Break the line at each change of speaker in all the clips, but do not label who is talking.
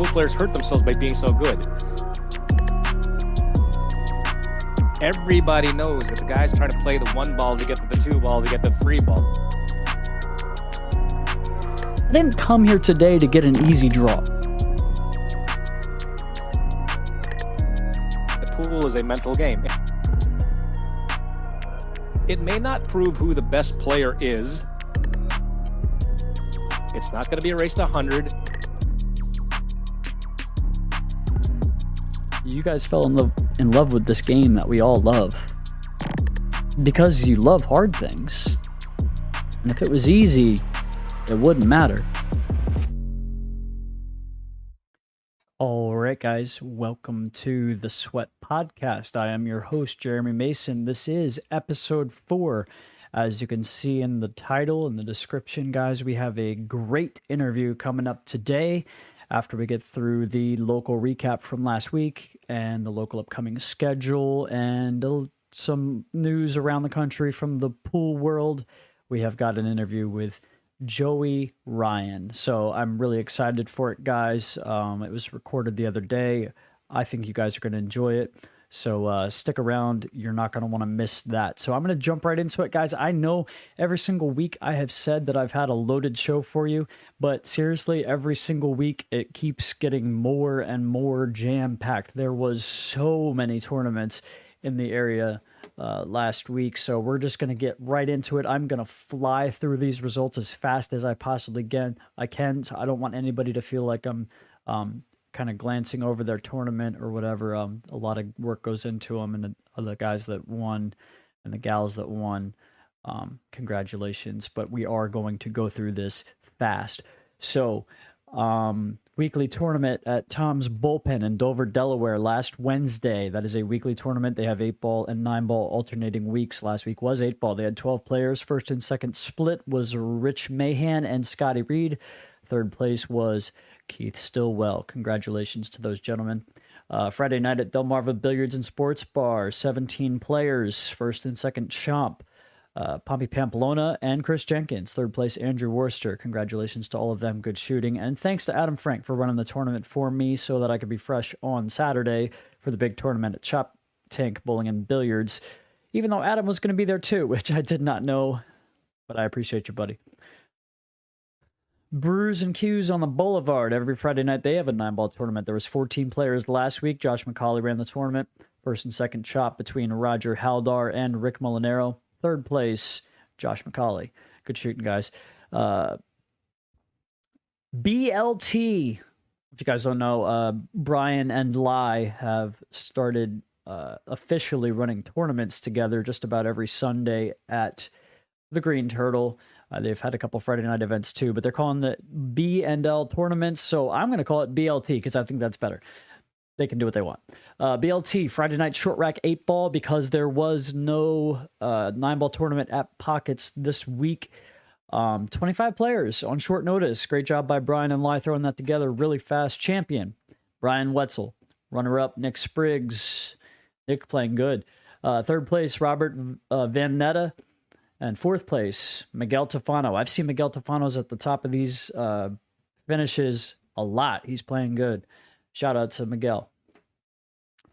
pool players hurt themselves by being so good. Everybody knows that the guys trying to play the one ball to get to the two ball to get the three ball.
I didn't come here today to get an easy draw.
The pool is a mental game. It may not prove who the best player is. It's not going to be a race to 100.
You guys fell in love with this game that we all love because you love hard things. And if it was easy, it wouldn't matter. All right, guys, welcome to the Sweat Podcast. I am your host, Jeremy Mason. This is episode 4. As you can see in the title and the description, guys, we have a great interview coming up today after we get through the local recap from last week and the local upcoming schedule and some news around the country from the pool world. We have got an interview with Joey Ryan. So I'm really excited for it, guys. It was recorded the other day. I think you guys are going to enjoy it. So stick around. You're not going to want to miss that. So I'm going to jump right into it, guys. I know every single week I have said that I've had a loaded show for you, but seriously, every single week it keeps getting more and more jam-packed. There was so many tournaments in the area last week, so we're just going to get right into it. I'm going to fly through these results as fast as I possibly can. So I don't want anybody to feel like I'm kind of glancing over their tournament or whatever. A lot of work goes into them, and the guys that won and the gals that won, congratulations. But we are going to go through this fast. So, weekly tournament at Tom's Bullpen in Dover, Delaware last Wednesday. That is a weekly tournament. They have 8-ball and 9-ball alternating weeks. Last week was 8-ball. They had 12 players. First and second split was Rich Mahan and Scotty Reed. Third place was Keith Stillwell. Congratulations to those gentlemen. Friday night at Delmarva Billiards and Sports Bar, 17 players. First and second Chomp, Pompey Pamplona and Chris Jenkins. Third place Andrew Worcester. Congratulations to all of them. Good shooting. And thanks to Adam Frank for running the tournament for me so that I could be fresh on Saturday for the big tournament at Chop Tank Bowling and Billiards. Even though Adam was going to be there too, which I did not know, but I appreciate you, buddy. Brews and Q's on the Boulevard. Every Friday night they have a 9-ball tournament. There was 14 players last week. Josh McCauley ran the tournament. First and second chop between Roger Haldar and Rick Molinaro. Third place, Josh McCauley. Good shooting, guys. BLT. If you guys don't know, Brian and Lai have started officially running tournaments together just about every Sunday at the Green Turtle. They've had a couple Friday night events too, but they're calling it B&L tournaments, so I'm going to call it BLT because I think that's better. They can do what they want. BLT, Friday night short rack 8-ball, because there was no 9-ball tournament at Pockets this week. 25 players on short notice. Great job by Brian and Lai throwing that together really fast. Champion, Brian Wetzel. Runner-up, Nick Spriggs. Nick playing good. Third place, Robert Van Netta. And fourth place, Miguel Tafano. I've seen Miguel Tafano's at the top of these finishes a lot. He's playing good. Shout out to Miguel.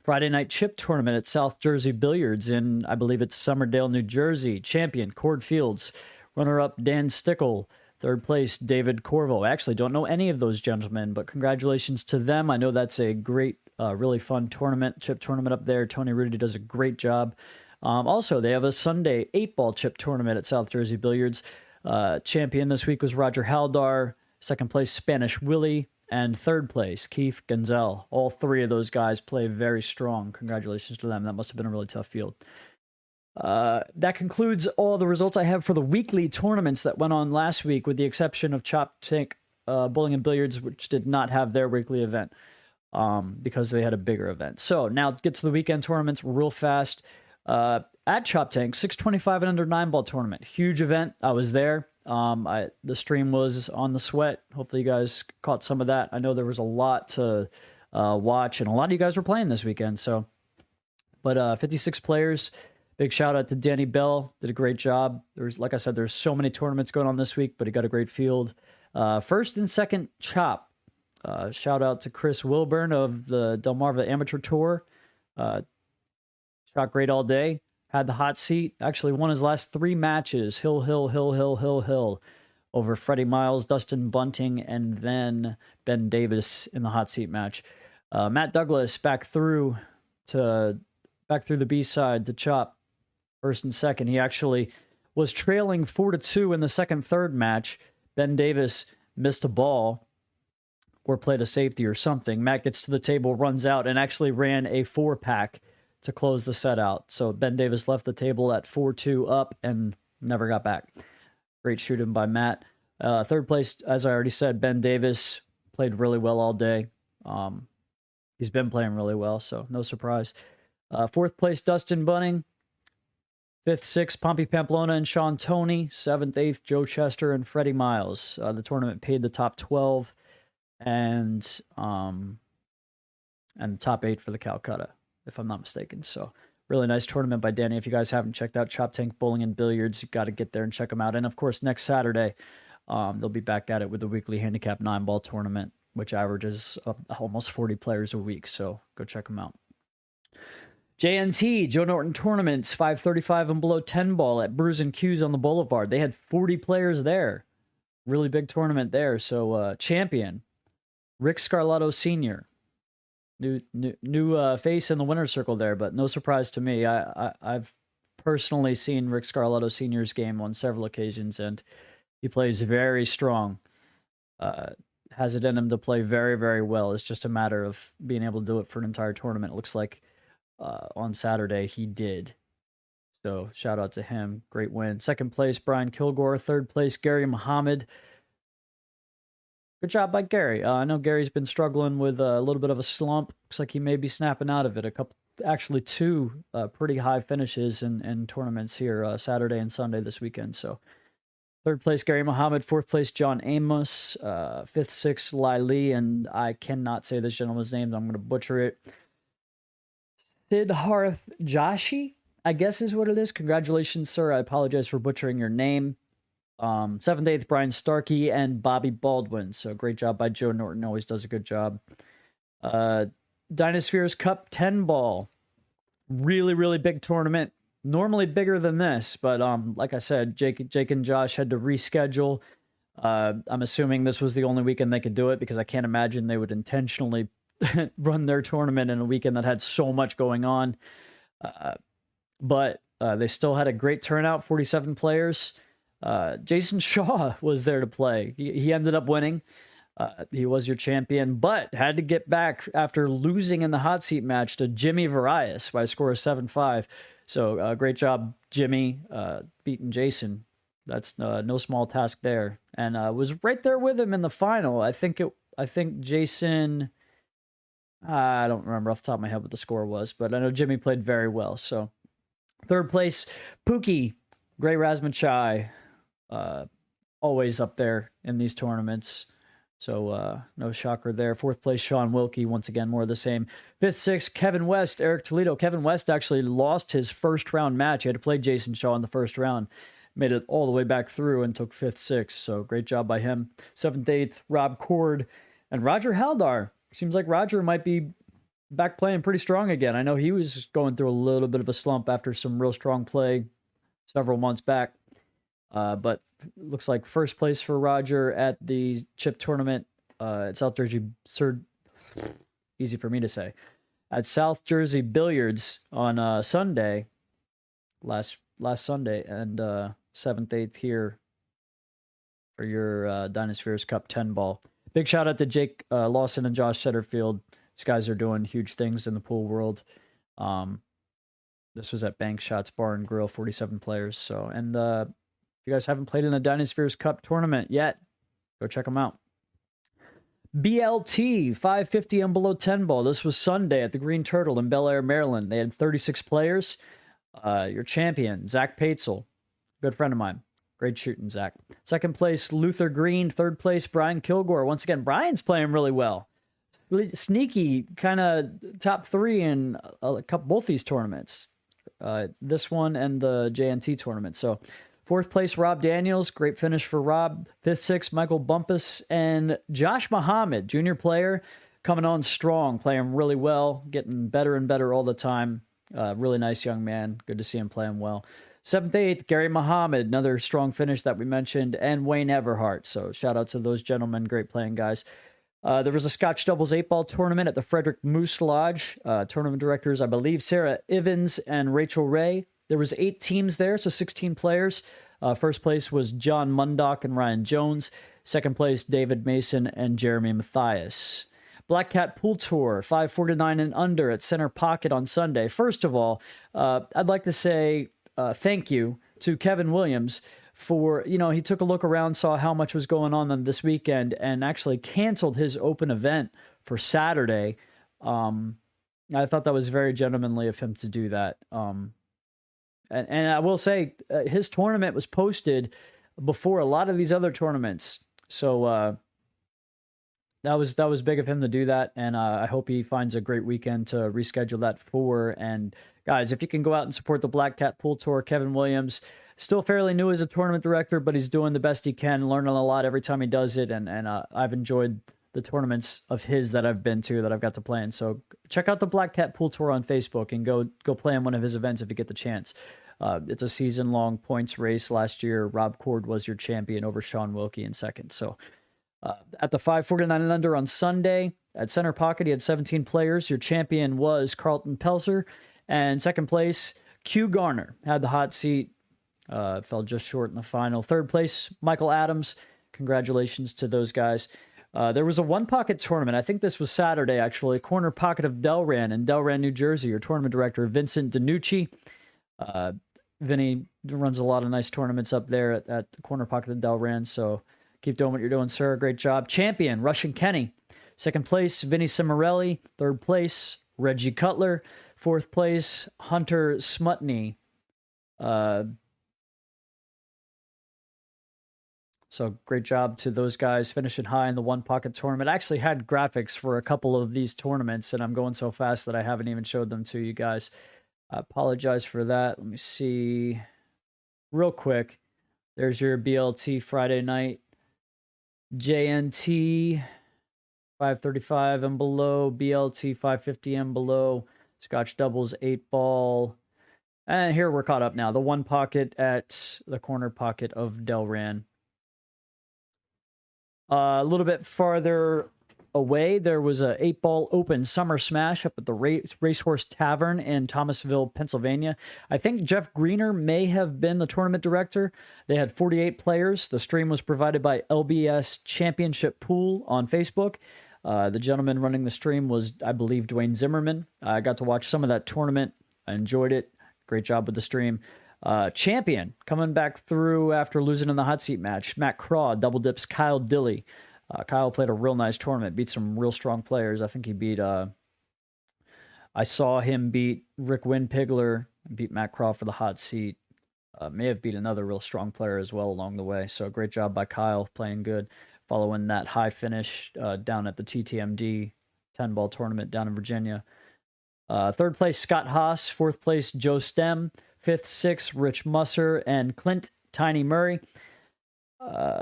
Friday night chip tournament at South Jersey Billiards in, I believe it's Somerdale, New Jersey. Champion, Cord Fields. Runner-up, Dan Stickle. Third place, David Corvo. I actually don't know any of those gentlemen, but congratulations to them. I know that's a great, really fun tournament, chip tournament up there. Tony Rudy does a great job. Also, they have a Sunday 8-ball chip tournament at South Jersey Billiards. Champion this week was Roger Haldar. Second place, Spanish Willie. And third place, Keith Gonzel. All three of those guys play very strong. Congratulations to them. That must have been a really tough field. That concludes all the results I have for the weekly tournaments that went on last week, with the exception of Chop Tank Bowling and Billiards, which did not have their weekly event because they had a bigger event. So now get to the weekend tournaments real fast. At Chop Tank, 625 and under 9-ball tournament. Huge event. I was there. The stream was on the Sweat. Hopefully you guys caught some of that. I know there was a lot to watch, and a lot of you guys were playing this weekend. But 56 players. Big shout out to Danny Bell. Did a great job. Like I said, there's so many tournaments going on this week, but he got a great field. First and second chop. Shout out to Chris Wilburn of the Delmarva Amateur Tour. Shot great all day. Had the hot seat. Actually won his last 3 matches. Hill over Freddie Miles, Dustin Bunting, and then Ben Davis in the hot seat match. Matt Douglas back through the B side, the chop, first and second. He actually was trailing 4-2 in the second-third match. Ben Davis missed a ball or played a safety or something. Matt gets to the table, runs out, and actually ran a 4-pack to close the set out. So Ben Davis left the table at 4-2 up and never got back. Great shooting by Matt. Third place, as I already said, Ben Davis played really well all day. He's been playing really well, so no surprise. Fourth place, Dustin Bunting. Fifth, sixth, Pompey Pamplona and Sean Toney. Seventh, eighth, Joe Chester and Freddie Miles. The tournament paid the top 12 and the top 8 for the Calcutta, if I'm not mistaken. So really nice tournament by Danny. If you guys haven't checked out Chop Tank Bowling and Billiards, you got to get there and check them out. And of course, next Saturday, they'll be back at it with the weekly handicap 9-ball tournament, which averages almost 40 players a week. So go check them out. JNT, Joe Norton Tournaments, 535 and below 10-ball at Brews and Q's on the Boulevard. They had 40 players there. Really big tournament there. So champion, Rick Scarlato Sr., new face in the winner's circle there, but no surprise to me. I've personally seen Rick Scarlato Sr.'s game on several occasions, and he plays very strong. Has it in him to play very, very well. It's just a matter of being able to do it for an entire tournament. It looks like on Saturday he did. So shout out to him. Great win. Second place, Brian Kilgore. Third place, Gary Muhammad. Good job by Gary. I know Gary's been struggling with a little bit of a slump. Looks like he may be snapping out of it. Actually two pretty high finishes in tournaments here Saturday and Sunday this weekend. So third place, Gary Muhammad. Fourth place, John Amos. Fifth, sixth, Lai Lee. And I cannot say this gentleman's name. I'm going to butcher it. Siddharth Joshi, I guess is what it is. Congratulations, sir. I apologize for butchering your name. 7th, 8th, Brian Starkey and Bobby Baldwin. So great job by Joe Norton. Always does a good job. Dynaspheres Cup 10 ball. Really, really big tournament. Normally bigger than this, but like I said, Jake and Josh had to reschedule. I'm assuming this was the only weekend they could do it because I can't imagine they would intentionally run their tournament in a weekend that had so much going on. But they still had a great turnout, 47 players. Jason Shaw was there to play. He ended up winning. He was your champion, but had to get back after losing in the hot seat match to Jimmy Varias by a score of 7-5. So great job, Jimmy, beating Jason. That's no small task there. And was right there with him in the final. I think Jason, I don't remember off the top of my head what the score was, but I know Jimmy played very well. So third place, Pookie, Gray Razmachai, always up there in these tournaments. So no shocker there. Fourth place, Sean Wilkie, once again, more of the same. Fifth, sixth, Kevin West, Eric Toledo. Kevin West actually lost his first round match. He had to play Jason Shaw in the first round. Made it all the way back through and took fifth, sixth. So great job by him. Seventh, eighth, Rob Cord and Roger Haldar. Seems like Roger might be back playing pretty strong again. I know he was going through a little bit of a slump after some real strong play several months back. But looks like first place for Roger at the chip tournament at South Jersey. Easy for me to say. At South Jersey Billiards on Sunday, last Sunday, and 7th, 8th here for your Dynaspheres Cup 10 ball. Big shout out to Jake Lawson and Josh Setterfield. These guys are doing huge things in the pool world. This was at Bank Shots Bar and Grill, 47 players. So, and if you guys haven't played in a Dynaspheres Cup tournament yet, go check them out. BLT 550 and below 10 ball. This was Sunday at the Green Turtle in Bel Air, Maryland. They had 36 players. Your champion, Zach Paetzel, good friend of mine. Great shooting, Zach. Second place, Luther Green. Third place, Brian Kilgore. Once again, Brian's playing really well. Sneaky, kind of top 3 in both these tournaments. This one and the JNT tournament. So Fourth place, Rob Daniels. Great finish for Rob. Fifth, sixth, Michael Bumpus. And Josh Muhammad, junior player, coming on strong, playing really well, getting better and better all the time. Really nice young man. Good to see him playing well. Seventh, eighth, Gary Muhammad, another strong finish that we mentioned, and Wayne Everhart. So shout out to those gentlemen. Great playing guys. There was a Scotch doubles 8-ball tournament at the Frederick Moose Lodge. Tournament directors, I believe, Sarah Ivins and Rachel Ray. There was 8 teams there, so 16 players. First place was John Mundock and Ryan Jones. Second place, David Mason and Jeremy Mathias. Black Cat Pool Tour, 549 and under at Center Pocket on Sunday. First of all, I'd like to say thank you to Kevin Williams for, he took a look around, saw how much was going on this weekend, and actually canceled his open event for Saturday. I thought that was very gentlemanly of him to do that. And I will say, his tournament was posted before a lot of these other tournaments. So that was big of him to do that. And I hope he finds a great weekend to reschedule that for. And guys, if you can go out and support the Black Cat Pool Tour, Kevin Williams, still fairly new as a tournament director, but he's doing the best he can, learning a lot every time he does it. And I've enjoyed the tournaments of his that I've been to, that I've got to play in. So check out the Black Cat Pool Tour on Facebook and go play in one of his events if you get the chance. It's a season-long points race. Last year, Rob Cord was your champion over Sean Wilkie in second. So at the 549 and under on Sunday, at Center Pocket, he had 17 players. Your champion was Carlton Pelzer. And second place, Q Garner, had the hot seat. Fell just short in the final. Third place, Michael Adams. Congratulations to those guys. There was a one-pocket tournament. I think this was Saturday, actually. Corner Pocket of Delran in Delran, New Jersey. Your tournament director, Vincent DiNucci. Vinny runs a lot of nice tournaments up there at the Corner Pocket of Delran, so keep doing what you're doing, sir. Great job. Champion, Russian Kenny. Second place, Vinny Cimarelli. Third place, Reggie Cutler. Fourth place, Hunter Smutney. So great job to those guys finishing high in the one pocket tournament. I actually had graphics for a couple of these tournaments, and I'm going so fast that I haven't even showed them to you guys. I apologize for that. Let me see real quick. There's your BLT Friday night. JNT 535 and below. BLT 550 and below. Scotch doubles 8-ball. And here we're caught up now. The one pocket at the Corner Pocket of Delran. A little bit farther away, there was a 8-ball open summer smash up at the Racehorse Tavern in Thomasville, Pennsylvania. I think Jeff Greener may have been the tournament director. They had 48 players. The stream was provided by LBS Championship Pool on Facebook. The gentleman running the stream was, I believe, Dwayne Zimmerman. I got to watch some of that tournament. I enjoyed it. Great job with the stream. Champion coming back through after losing in the hot seat match. Matt Craw double dips Kyle Dilly. Kyle played a real nice tournament, beat some real strong players. I think he beat, I saw him beat Rick Winpigler, beat Matt Craw for the hot seat. May have beat another real strong player as well along the way. So great job by Kyle, playing good, following that high finish down at the TTMD 10-ball tournament down in Virginia. Third place, Scott Haas. Fourth place, Joe Stem. Fifth, sixth, Rich Musser and Clint Tiny Murray.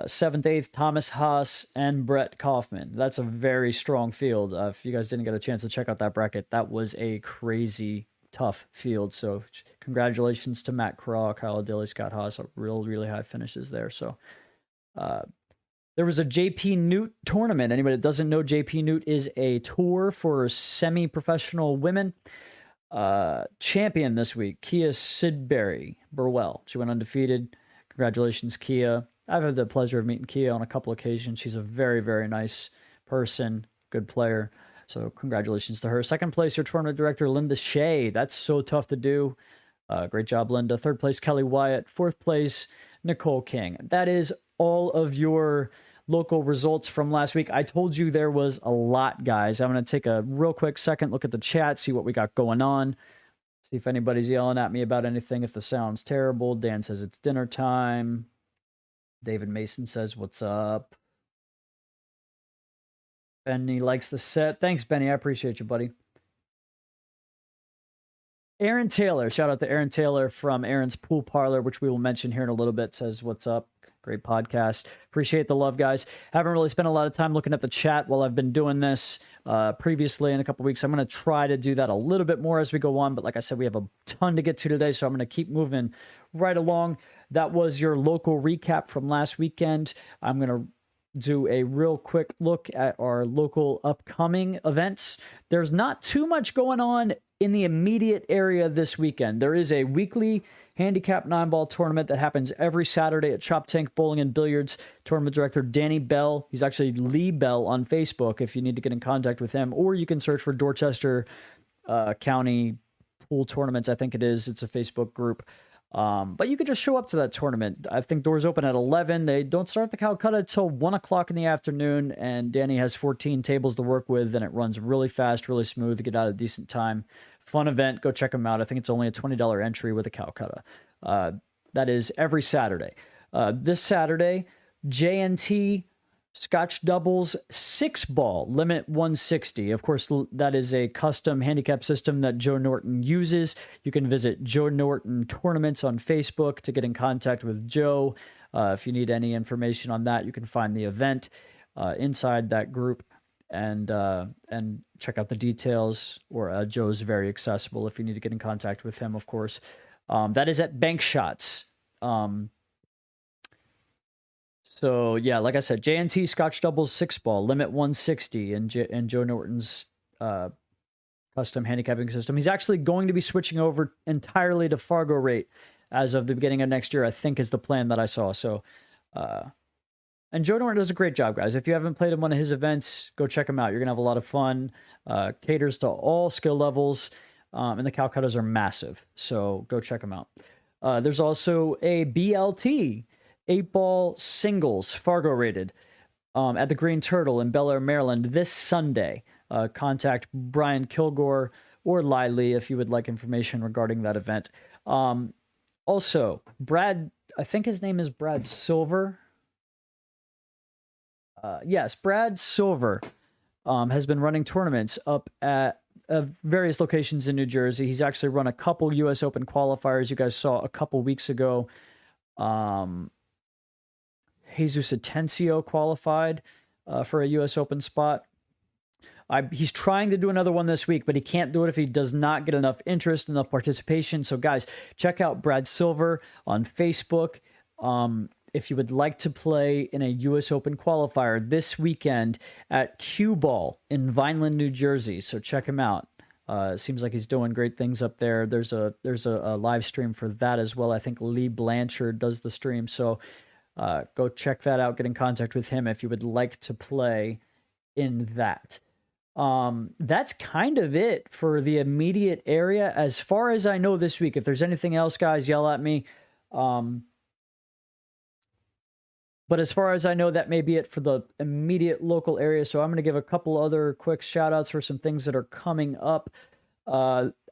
Seventh, eighth, Thomas Haas and Brett Kaufman. That's a very strong field. If you guys didn't get a chance to check out that bracket, that was a crazy tough field. So congratulations to Matt Craw, Kyle Dilly, Scott Haas. Really high finishes there. So there was a JP Newt tournament. Anybody that doesn't know, JP Newt is a tour for semi-professional women. Champion this week, Kia Sidbury Burwell. She went undefeated. Congratulations, Kia. I've had the pleasure of meeting Kia on a couple occasions. She's a very nice person, good player. So congratulations to her. Second place, your tournament director, Linda Shea. That's so tough to do. Great job, Linda. Third place, Kelly Wyatt. Fourth place, Nicole King. That is all of your local results from last week. I told you there was a lot, guys. I'm going to take a real quick second look at the chat, see what we got going on. See if anybody's yelling at me about anything, if the sound's terrible. Dan says it's dinner time. David Mason says, what's up? Benny likes the set. Thanks, Benny. I appreciate you, buddy. Aaron Taylor, shout out to Aaron Taylor from Aaron's Pool Parlor, which we will mention here in a little bit, says, what's up? Great podcast. Appreciate the love, guys. Haven't really spent a lot of time looking at the chat while I've been doing this previously in a couple weeks. I'm going to try to do that a little bit more as we go on. But like I said, we have a ton to get to today, so I'm going to keep moving right along. That was your local recap from last weekend. I'm going to do a real quick look at our local upcoming events. There's not too much going on in the immediate area this weekend. There is a weekly handicap 9-ball tournament that happens every Saturday at Chop Tank Bowling and Billiards. Tournament director Danny Bell. He's actually Lee Bell on Facebook if you need to get in contact with him, or you can search for Dorchester County Pool Tournaments. I think it is. It's a Facebook group. But you could just show up to that tournament. I think doors open at 11. They don't start the Calcutta until 1 o'clock in the afternoon, and Danny has 14 tables to work with, and it runs really fast, really smooth to get out at a decent time. Fun event. Go check them out. I think it's only a $20 entry with a Calcutta. That is every Saturday. This Saturday, JNT Scotch doubles 6-ball, limit 160. Of course, that is a custom handicap system that Joe Norton uses. You can visit Joe Norton Tournaments on Facebook to get in contact with Joe. If you need any information on that, you can find the event inside that group and check out the details. Or Joe's very accessible if you need to get in contact with him, of course. That is at Bank Shots. So, yeah, like I said, JNT Scotch doubles 6-ball, limit 160 in Joe Norton's custom handicapping system. He's actually going to be switching over entirely to Fargo rate as of the beginning of next year, I think is the plan that I saw. So, and Joe Norton does a great job, guys. If you haven't played in one of his events, go check him out. You're going to have a lot of fun. Caters to all skill levels, and the Calcuttas are massive. So, go check him out. There's also a BLT. 8-ball singles, Fargo rated, at the Green Turtle in Bel Air, Maryland, this Sunday. Contact Brian Kilgore or Liley if you would like information regarding that event. Also, Brad, I think his name is Brad Silver. Yes, Brad Silver has been running tournaments up at various locations in New Jersey. He's actually run a couple U.S. Open qualifiers you guys saw a couple weeks ago. Jesus Atencio qualified for a U.S. Open spot. He's trying to do another one this week, but he can't do it if he does not get enough interest, enough participation. So, guys, check out Brad Silver on Facebook. If you would like to play in a U.S. Open qualifier this weekend at Cue Ball in Vineland, New Jersey. So check him out. It seems like he's doing great things up there. There's a live stream for that as well. I think Lee Blanchard does the stream. So go check that out. Get in contact with him if you would like to play in that. That's kind of it for the immediate area as far as I know this week. If there's anything else, guys, yell at me. But as far as I know, that may be it for the immediate local area. So I'm going to give a couple other quick shout outs for some things that are coming up.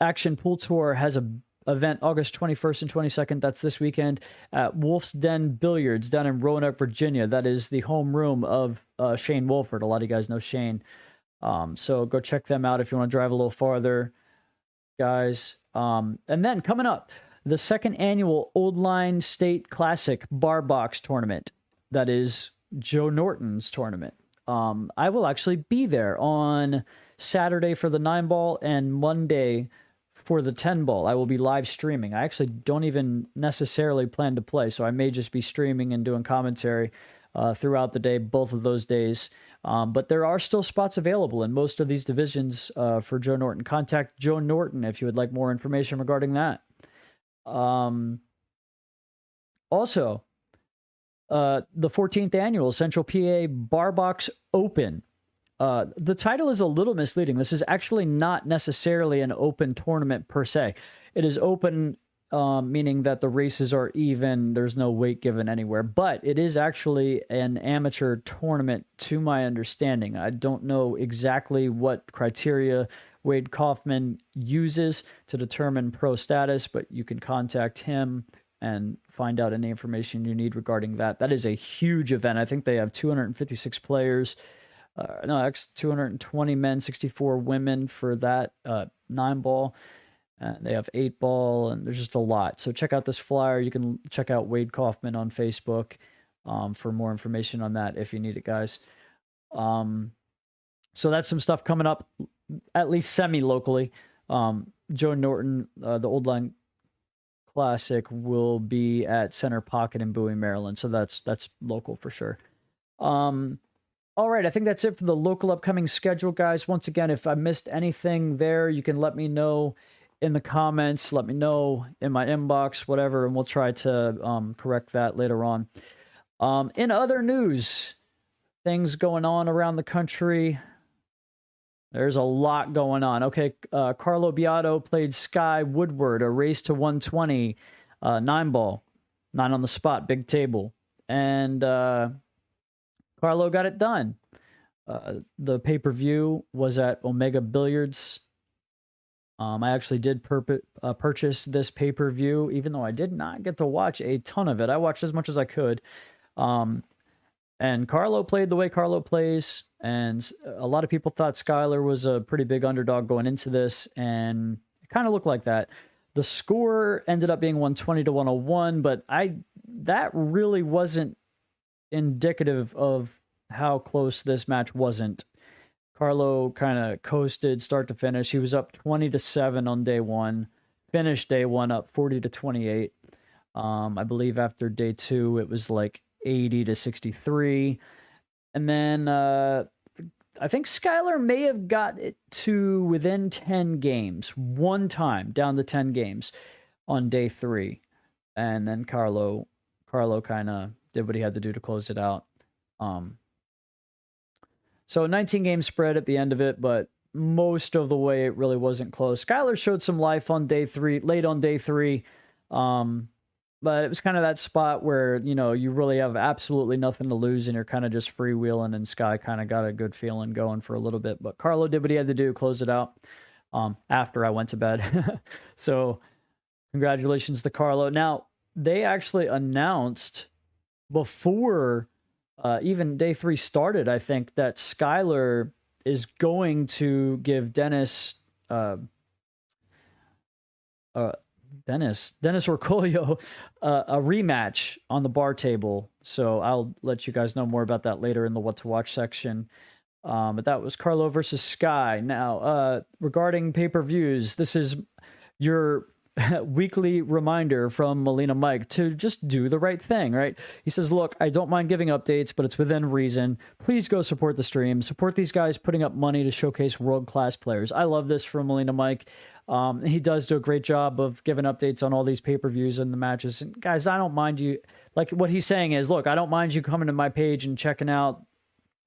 Action Pool Tour has a event August 21st and 22nd. That's this weekend at Wolf's Den Billiards down in Roanoke, Virginia. That is the home room of Shane Wolford. A lot of you guys know Shane. So go check them out if you want to drive a little farther, guys. And then coming up, the second annual Old Line State Classic Bar Box Tournament. That is Joe Norton's tournament. I will actually be there on Saturday for the 9-ball and Monday for the 10-ball. I will be live streaming. I actually don't even necessarily plan to play, so I may just be streaming and doing commentary throughout the day, both of those days. But there are still spots available in most of these divisions for Joe Norton. Contact Joe Norton if you would like more information regarding that. Also, the 14th annual Central PA Bar Box Open. The title is a little misleading. This is actually not necessarily an open tournament per se. It is open, meaning that the races are even. There's no weight given anywhere, but it is actually an amateur tournament to my understanding. I don't know exactly what criteria Wade Kaufman uses to determine pro status, but you can contact him and find out any information you need regarding that. That is a huge event. I think they have 256 players. 220 men, 64 women for that 9-ball. They have 8 ball, and there's just a lot. So check out this flyer. You can check out Wade Kaufman on Facebook for more information on that if you need it, guys. So that's some stuff coming up, at least semi-locally. Joe Norton, the Old Line Classic, will be at Center Pocket in Bowie, Maryland. So that's local for sure. All right, I think that's it for the local upcoming schedule, guys. Once again, if I missed anything there, you can let me know in the comments. Let me know in my inbox, whatever, and we'll try to correct that later on. In other news, things going on around the country. There's a lot going on. Okay, Carlo Beato played Sky Woodward, a race to 120, 9 ball, 9 on the spot, big table. And Carlo got it done. The pay-per-view was at Omega Billiards. I actually did purchase this pay-per-view, even though I did not get to watch a ton of it. I watched as much as I could. And Carlo played the way Carlo plays, and a lot of people thought Skyler was a pretty big underdog going into this, and it kind of looked like that. The score ended up being 120 to 101, but that really wasn't indicative of how close this match wasn't. Carlo kind of coasted start to finish. He was up 20 to 7 on day one, finished day one up 40 to 28. I believe after day two, it was like 80 to 63. And then I think Skyler may have got it to within 10 games one time, down to 10 games on day three. And then Carlo kind of did what he had to do to close it out. So 19 game spread at the end of it, but most of the way it really wasn't close. Skyler showed some life on day three, late on day three. But it was kind of that spot where, you really have absolutely nothing to lose and you're kind of just freewheeling, and Sky kind of got a good feeling going for a little bit. But Carlo did what he had to do, close it out after I went to bed. So congratulations to Carlo. Now, they actually announced before even day three started, I think, that Skyler is going to give Dennis Orcolio a rematch on the bar table. So I'll let you guys know more about that later in the What to Watch section. But that was Carlo versus Sky. Now, regarding pay-per-views, this is your weekly reminder from Molina Mike to just do the right thing, right? He says, look, I don't mind giving updates, but it's within reason. Please go support the stream. Support these guys putting up money to showcase world-class players. I love this from Molina Mike. He does do a great job of giving updates on all these pay-per-views and the matches. And guys, I don't mind you. Like, what he's saying is, look, I don't mind you coming to my page and checking out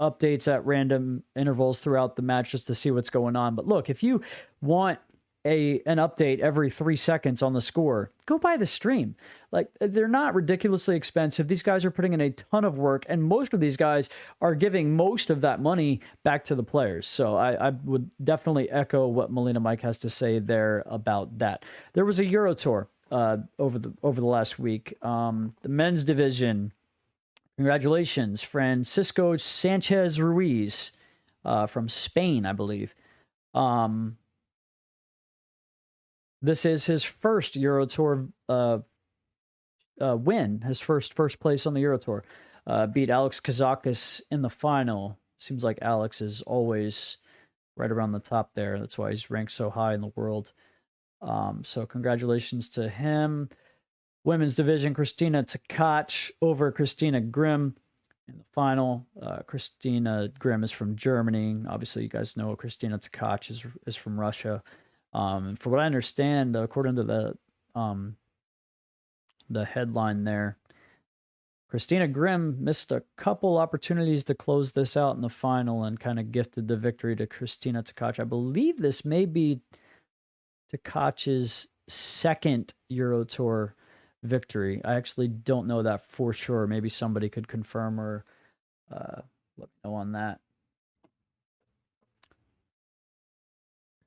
updates at random intervals throughout the match just to see what's going on. But look, if you want an update every 3 seconds on the score, go buy the stream. Like, they're not ridiculously expensive. These guys are putting in a ton of work, and most of these guys are giving most of that money back to the players. So I would definitely echo what Molina Mike has to say there about that. There was a Euro Tour over the last week. The men's division, congratulations, Francisco Sanchez Ruiz from Spain, I believe. This is his first Euro Tour win, his first place on the Euro Tour. Beat Alex Kazakis in the final. Seems like Alex is always right around the top there. That's why he's ranked so high in the world. So congratulations to him. Women's division, Christina Tkach over Christina Grimm in the final. Christina Grimm is from Germany. Obviously, you guys know Christina Tkach is from Russia. And for what I understand, according to the headline there, Christina Grimm missed a couple opportunities to close this out in the final and kind of gifted the victory to Christina Tkach. I believe this may be Tkach's second Euro Tour victory. I actually don't know that for sure. Maybe somebody could confirm or let me know on that.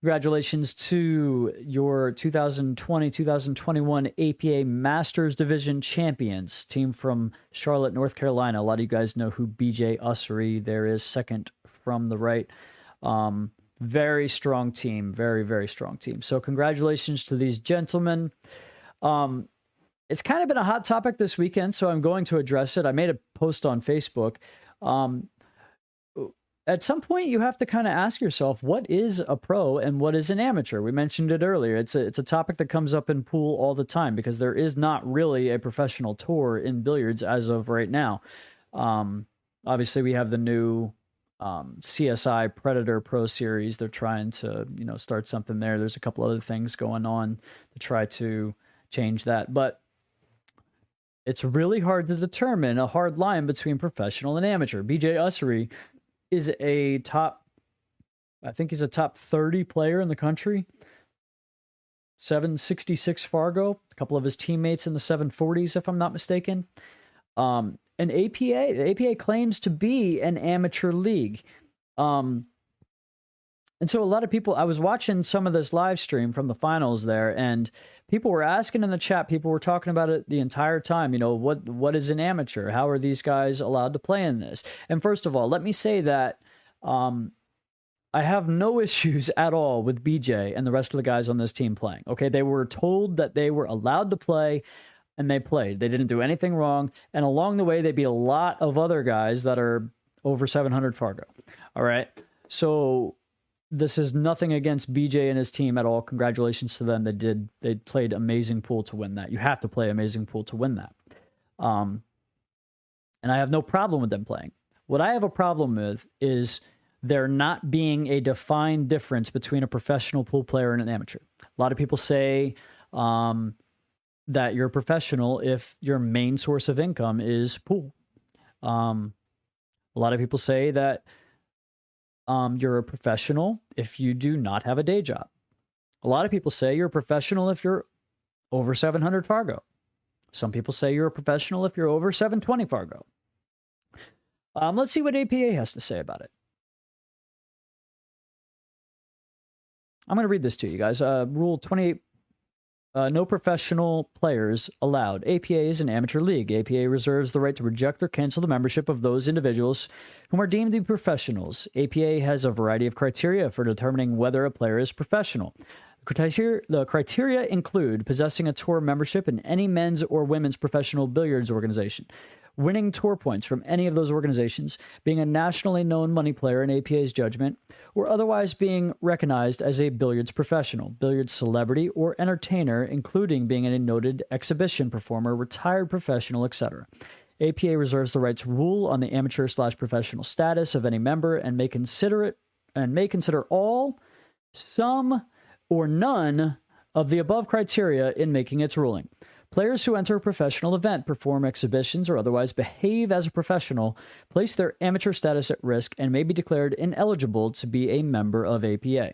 Congratulations to your 2020-2021 APA Masters Division champions, team from Charlotte, North Carolina. A lot of you guys know who BJ Ussery there is, second from the right. Very strong team. Very, very strong team. So congratulations to these gentlemen. It's kind of been a hot topic this weekend, so I'm going to address it. I made a post on Facebook. At some point, you have to kind of ask yourself, what is a pro and what is an amateur? We mentioned it earlier. It's a topic that comes up in pool all the time because there is not really a professional tour in billiards as of right now. Obviously, we have the new CSI Predator Pro Series. They're trying to, start something there. There's a couple other things going on to try to change that. But it's really hard to determine a hard line between professional and amateur. BJ Ussery is I think he's a top 30 player in the country. 766 Fargo. A couple of his teammates in the 740s, if I'm not mistaken. And the APA claims to be an amateur league. And so a lot of people, I was watching some of this live stream from the finals there, and people were asking in the chat, people were talking about it the entire time, what is an amateur? How are these guys allowed to play in this? And first of all, let me say that I have no issues at all with BJ and the rest of the guys on this team playing. Okay, they were told that they were allowed to play, and they played. They didn't do anything wrong, and along the way, they beat a lot of other guys that are over 700 Fargo. All right, so this is nothing against BJ and his team at all. Congratulations to them. They played amazing pool to win that. You have to play amazing pool to win that. And I have no problem with them playing. What I have a problem with is there not being a defined difference between a professional pool player and an amateur. A lot of people say that you're a professional if your main source of income is pool. A lot of people say that you're a professional if you do not have a day job. A lot of people say you're a professional if you're over 700 Fargo. Some people say you're a professional if you're over 720 Fargo. Let's see what APA has to say about it. I'm going to read this to you guys. Rule 28. No professional players allowed. APA is an amateur league. APA reserves the right to reject or cancel the membership of those individuals whom are deemed to be professionals. APA has a variety of criteria for determining whether a player is professional. The criteria include possessing a tour membership in any men's or women's professional billiards organization, winning tour points from any of those organizations, being a nationally known money player in APA's judgment, or otherwise being recognized as a billiards professional, billiards celebrity, or entertainer, including being a noted exhibition performer, retired professional, etc. APA reserves the right to rule on the amateur/professional status of any member and may consider all, some, or none of the above criteria in making its ruling. Players who enter a professional event, perform exhibitions, or otherwise behave as a professional place their amateur status at risk and may be declared ineligible to be a member of APA.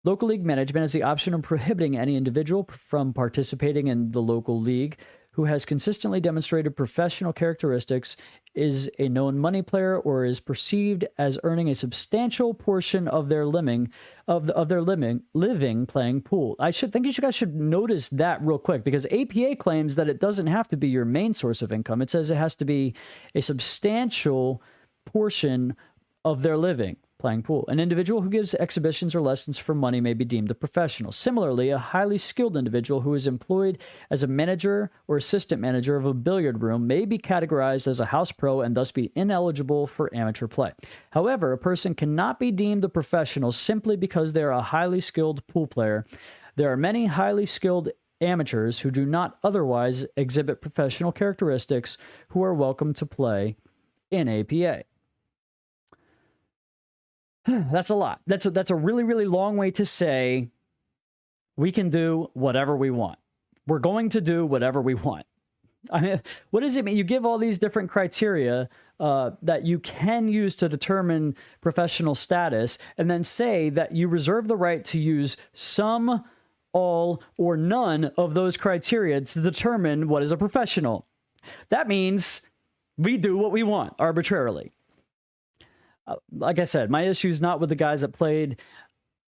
Local league management has the option of prohibiting any individual from participating in the local league who has consistently demonstrated professional characteristics, is a known money player, or is perceived as earning a substantial portion of their living playing pool. I think you guys should notice that real quick, because APA claims that it doesn't have to be your main source of income. It says it has to be a substantial portion of their living playing pool. An individual who gives exhibitions or lessons for money may be deemed a professional. Similarly, a highly skilled individual who is employed as a manager or assistant manager of a billiard room may be categorized as a house pro and thus be ineligible for amateur play. However, a person cannot be deemed a professional simply because they are a highly skilled pool player. There are many highly skilled amateurs who do not otherwise exhibit professional characteristics who are welcome to play in APA. That's a lot. That's a really, really long way to say we can do whatever we want. We're going to do whatever we want. I mean, what does it mean? You give all these different criteria that you can use to determine professional status, and then say that you reserve the right to use some, all, or none of those criteria to determine what is a professional. That means we do what we want arbitrarily. Like I said, my issue is not with the guys that played.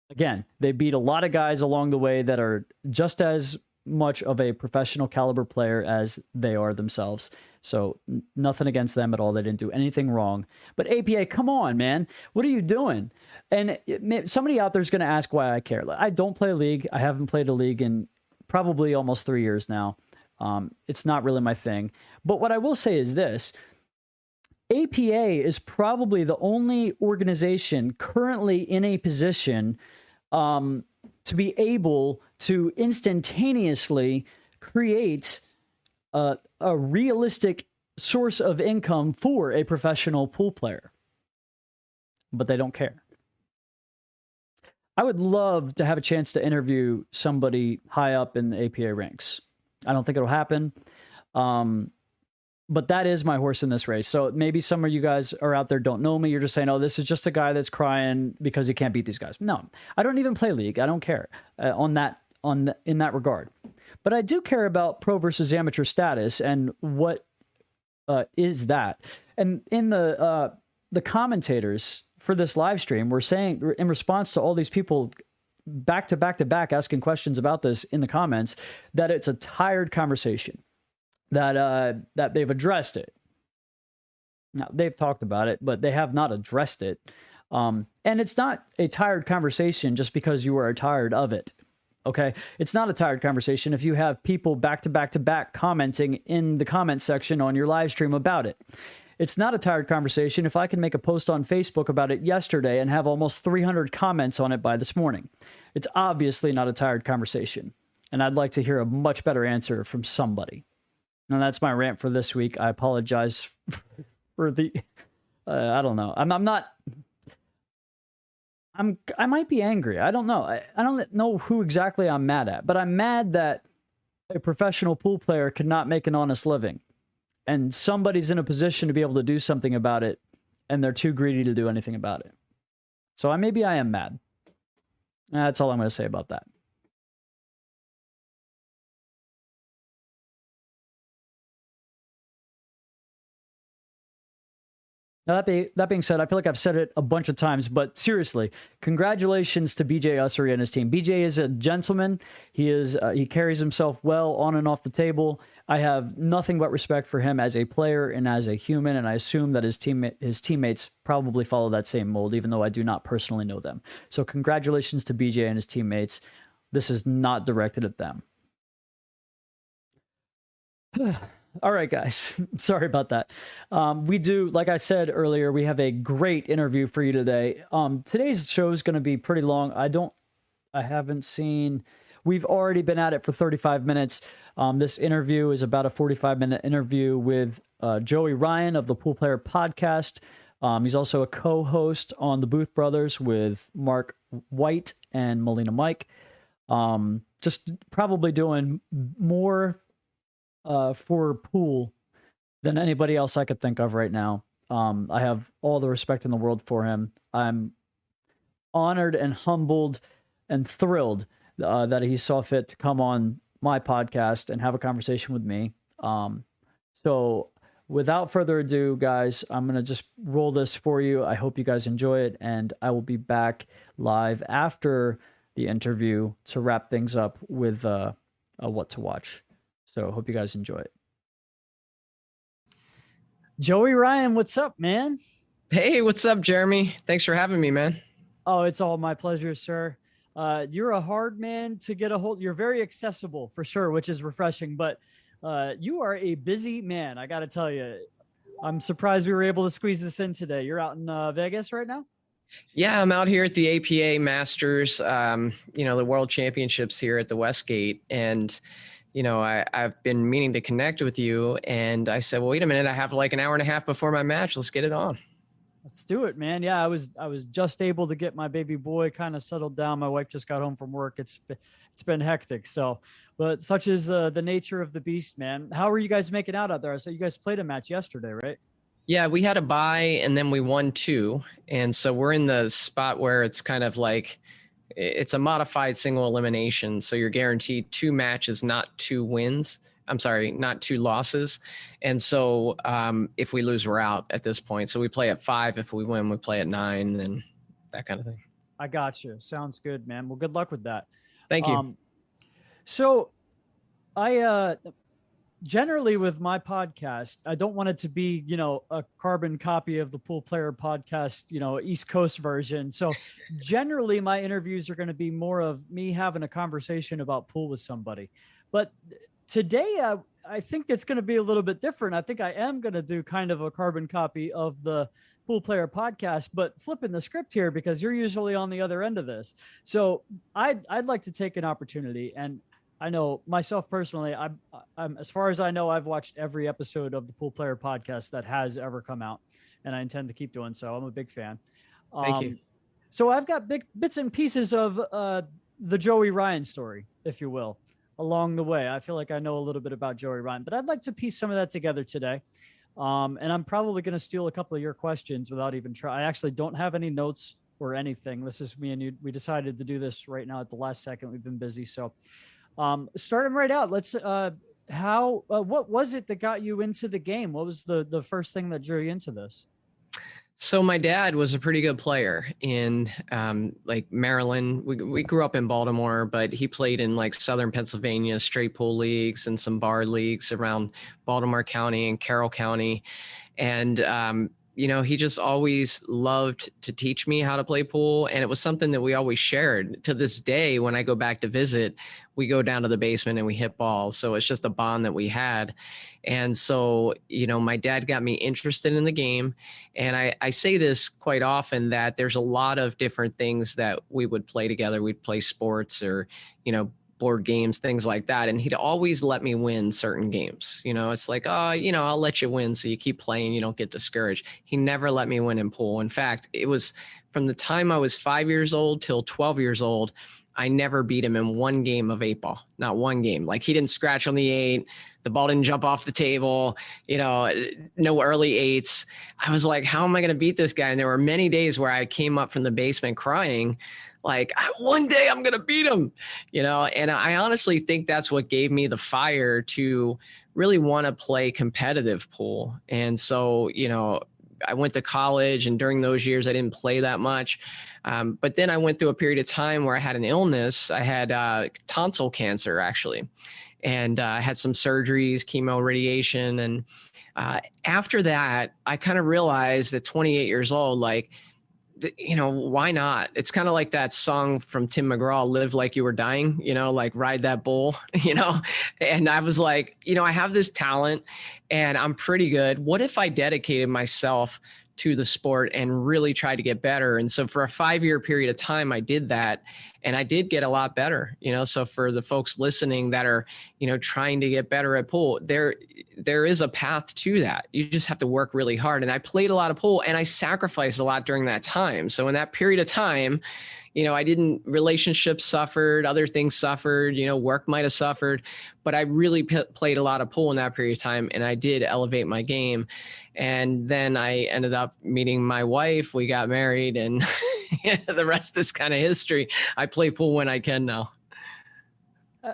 Again, they beat a lot of guys along the way that are just as much of a professional caliber player as they are themselves. So nothing against them at all. They didn't do anything wrong. But APA, come on, man. What are you doing? And somebody out there is going to ask why I care. I don't play a league. I haven't played a league in probably almost 3 years now. It's not really my thing. But what I will say is this. APA is probably the only organization currently in a position to be able to instantaneously create a realistic source of income for a professional pool player. But they don't care. I would love to have a chance to interview somebody high up in the APA ranks. I don't think it'll happen. But that is my horse in this race. So maybe some of you guys are out there don't know me. You're just saying, oh, this is just a guy that's crying because he can't beat these guys. No, I don't even play League. I don't care in that regard. But I do care about pro versus amateur status and what is that. And in the commentators for this live stream were saying, in response to all these people back to back asking questions about this in the comments, that it's a tired conversation. That they've addressed it. Now, they've talked about it, but they have not addressed it. And it's not a tired conversation just because you are tired of it. Okay? It's not a tired conversation if you have people back to back commenting in the comment section on your live stream about it. It's not a tired conversation if I can make a post on Facebook about it yesterday and have almost 300 comments on it by this morning. It's obviously not a tired conversation. And I'd like to hear a much better answer from somebody. And that's my rant for this week. I apologize for the, I don't know. I might be angry. I don't know. I don't know who exactly I'm mad at, but I'm mad that a professional pool player cannot make an honest living and somebody's in a position to be able to do something about it and they're too greedy to do anything about it. So maybe I am mad. That's all I'm going to say about that. Now, that being said, I feel like I've said it a bunch of times, but seriously, congratulations to BJ Ussery and his team. BJ is a gentleman. He carries himself well on and off the table. I have nothing but respect for him as a player and as a human, and I assume that his teammates probably follow that same mold, even though I do not personally know them. So congratulations to BJ and his teammates. This is not directed at them. All right, guys. Sorry about that. We do, like I said earlier, we have a great interview for you today. Today's show is going to be pretty long. I haven't seen, we've already been at it for 35 minutes. This interview is about a 45-minute interview with Joey Ryan of the Pool Player Podcast. He's also a co-host on the Booth Brothers with Mark White and Melina Mike. Just probably doing more for pool than anybody else I could think of right now. I have all the respect in the world for him. I'm honored and humbled and thrilled that he saw fit to come on my podcast and have a conversation with me. So without further ado, guys, I'm going to just roll this for you. I hope you guys enjoy it, and I will be back live after the interview to wrap things up with what to watch. So hope you guys enjoy it. Joey Ryan, what's up, man?
Hey, what's up, Jeremy? Thanks for having me, man.
Oh, it's all my pleasure, sir. You're a hard man to get a hold. You're very accessible for sure, which is refreshing, but you are a busy man. I got to tell you, I'm surprised we were able to squeeze this in today. You're out in Vegas right now?
Yeah, I'm out here at the APA Masters, the World Championships here at the Westgate. And I've been meaning to connect with you, and I said, well, wait a minute, I have like an hour and a half before my match. Let's get it on.
Let's do it, man. Yeah, I was just able to get my baby boy kind of settled down. My wife just got home from work. It's been hectic. So, but such is the nature of the beast, man. How are you guys making out there? So you guys played a match yesterday, right?
Yeah, we had a bye and then we won 2. And so we're in the spot where it's kind of like, it's a modified single elimination. So you're guaranteed 2 matches, not 2 wins. I'm sorry, not 2 losses. And so if we lose, we're out at this point. So we play at 5. If we win, we play at 9, and that kind of thing.
I got you. Sounds good, man. Well, good luck with that.
Thank you.
So I generally with my podcast, I don't want it to be, a carbon copy of the Pool Player podcast, East Coast version. So generally my interviews are going to be more of me having a conversation about pool with somebody. But today, I think it's going to be a little bit different. I think I am going to do kind of a carbon copy of the Pool Player podcast, but flipping the script here because you're usually on the other end of this. So I'd like to take an opportunity, and I know myself personally, I'm as far as I know, I've watched every episode of the Pool Player podcast that has ever come out, and I intend to keep doing so. I'm a big fan.
Thank you.
So I've got big bits and pieces of the Joey Ryan story, if you will, along the way. I feel like I know a little bit about Joey Ryan, but I'd like to piece some of that together today. And I'm probably going to steal a couple of your questions without even trying. I actually don't have any notes or anything. This is me and you. We decided to do this right now at the last second. We've been busy, so. Start them right out. Let's what was it that got you into the game? What was the first thing that drew you into this?
So my dad was a pretty good player in like Maryland. We grew up in Baltimore, but he played in like Southern Pennsylvania straight pool leagues and some bar leagues around Baltimore County and Carroll County. And he just always loved to teach me how to play pool. And it was something that we always shared. To this day, when I go back to visit, we go down to the basement and we hit balls. So it's just a bond that we had. And so, my dad got me interested in the game. And I say this quite often that there's a lot of different things that we would play together. We'd play sports or, board games, things like that. And he'd always let me win certain games. It's like, I'll let you win. So you keep playing, you don't get discouraged. He never let me win in pool. In fact, it was from the time I was 5 years old till 12 years old, I never beat him in one game of 8-ball, not one game. Like he didn't scratch on the 8, the ball didn't jump off the table, no early 8s. I was like, how am I going to beat this guy? And there were many days where I came up from the basement crying, like one day I'm going to beat him, and I honestly think that's what gave me the fire to really want to play competitive pool. And so, I went to college, and during those years I didn't play that much. But then I went through a period of time where I had an illness. I had tonsil cancer, actually, and I had some surgeries, chemo, radiation. And after that, I kind of realized at 28 years old, like, why not? It's kind of like that song from Tim McGraw, Live Like You Were Dying, like ride that bull, and I was like, I have this talent and I'm pretty good. What if I dedicated myself to the sport and really tried to get better? And so for a 5-year period of time, I did that, and I did get a lot better, so for the folks listening that are, trying to get better at pool, there is a path to that. You just have to work really hard. And I played a lot of pool and I sacrificed a lot during that time. So in that period of time, relationships suffered, other things suffered, work might've suffered, but I really played a lot of pool in that period of time, and I did elevate my game. And then I ended up meeting my wife. We got married, and the rest is kind of history. I play pool when I can now.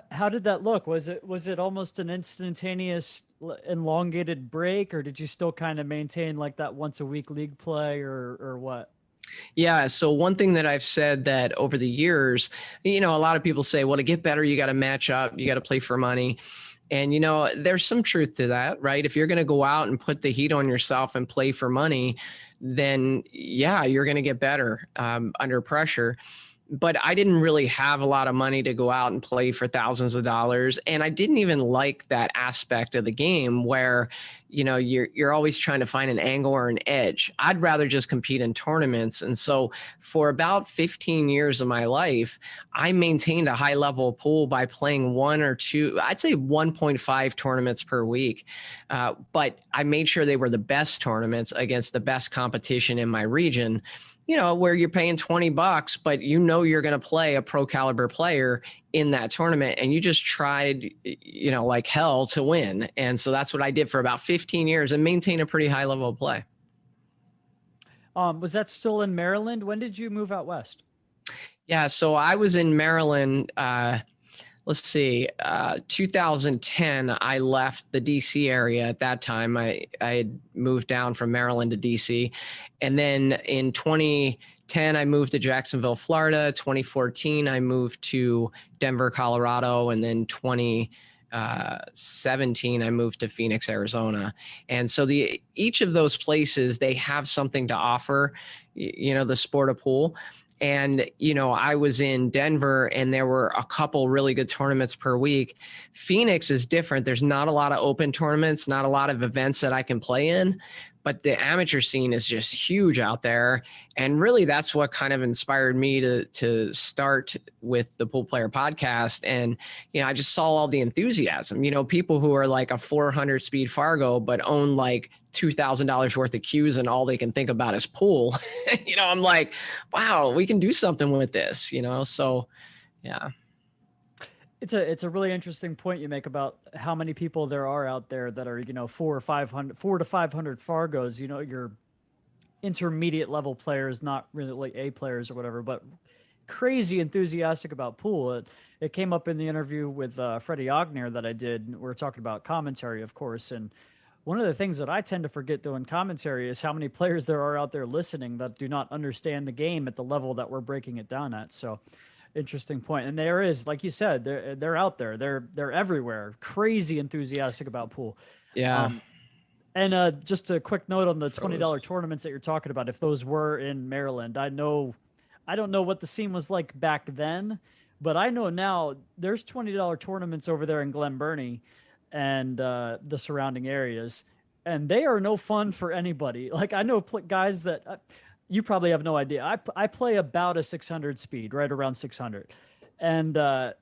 How did that look? Was it almost an instantaneous elongated break, or did you still kind of maintain like that once a week league play, or what?
Yeah. So one thing that I've said that over the years, a lot of people say, well, to get better, you got to match up, you got to play for money. And, there's some truth to that, right? If you're going to go out and put the heat on yourself and play for money, then yeah, you're going to get better under pressure. But I didn't really have a lot of money to go out and play for thousands of dollars. And I didn't even like that aspect of the game where, you're always trying to find an angle or an edge. I'd rather just compete in tournaments. And so for about 15 years of my life, I maintained a high level of pool by playing 1 or 2, I'd say 1.5 tournaments per week. But I made sure they were the best tournaments against the best competition in my region. Where you're paying $20, but you're going to play a pro caliber player in that tournament, and you just tried, like hell to win. And so that's what I did for about 15 years and maintain a pretty high level of play.
Was that still in Maryland? When did you move out west?
Yeah. So I was in Maryland, 2010, I left the DC area at that time. I had moved down from Maryland to DC. And then in 2010, I moved to Jacksonville, Florida. 2014, I moved to Denver, Colorado. And then 17, I moved to Phoenix, Arizona. And so each of those places, they have something to offer, the sport of pool. And, I was in Denver and there were a couple really good tournaments per week. Phoenix is different. There's not a lot of open tournaments, not a lot of events that I can play in, but the amateur scene is just huge out there. And really that's what kind of inspired me to start with the Pool Player Podcast. And, I just saw all the enthusiasm, people who are like a 400 speed Fargo, but own like $2,000 worth of cues and all they can think about is pool. I'm like, wow, we can do something with this, so yeah.
It's a really interesting point you make about how many people there are out there that are, 4 to 500 Fargos, your intermediate level players, not really like A players or whatever, but crazy enthusiastic about pool. It came up in the interview with Freddie Ognier that I did. We're talking about commentary, of course. And one of the things that I tend to forget doing commentary is how many players there are out there listening that do not understand the game at the level that we're breaking it down at. So interesting point. And there is, like you said, they're out there. They're everywhere. Crazy enthusiastic about pool.
Yeah.
And just a quick note on the $20 tournaments that you're talking about. If those were in Maryland, I don't know what the scene was like back then, but I know now there's $20 tournaments over there in Glen Burnie and the surrounding areas, and they are no fun for anybody. Like I know guys that you probably have no idea. I play about a 600 speed, right around 600. And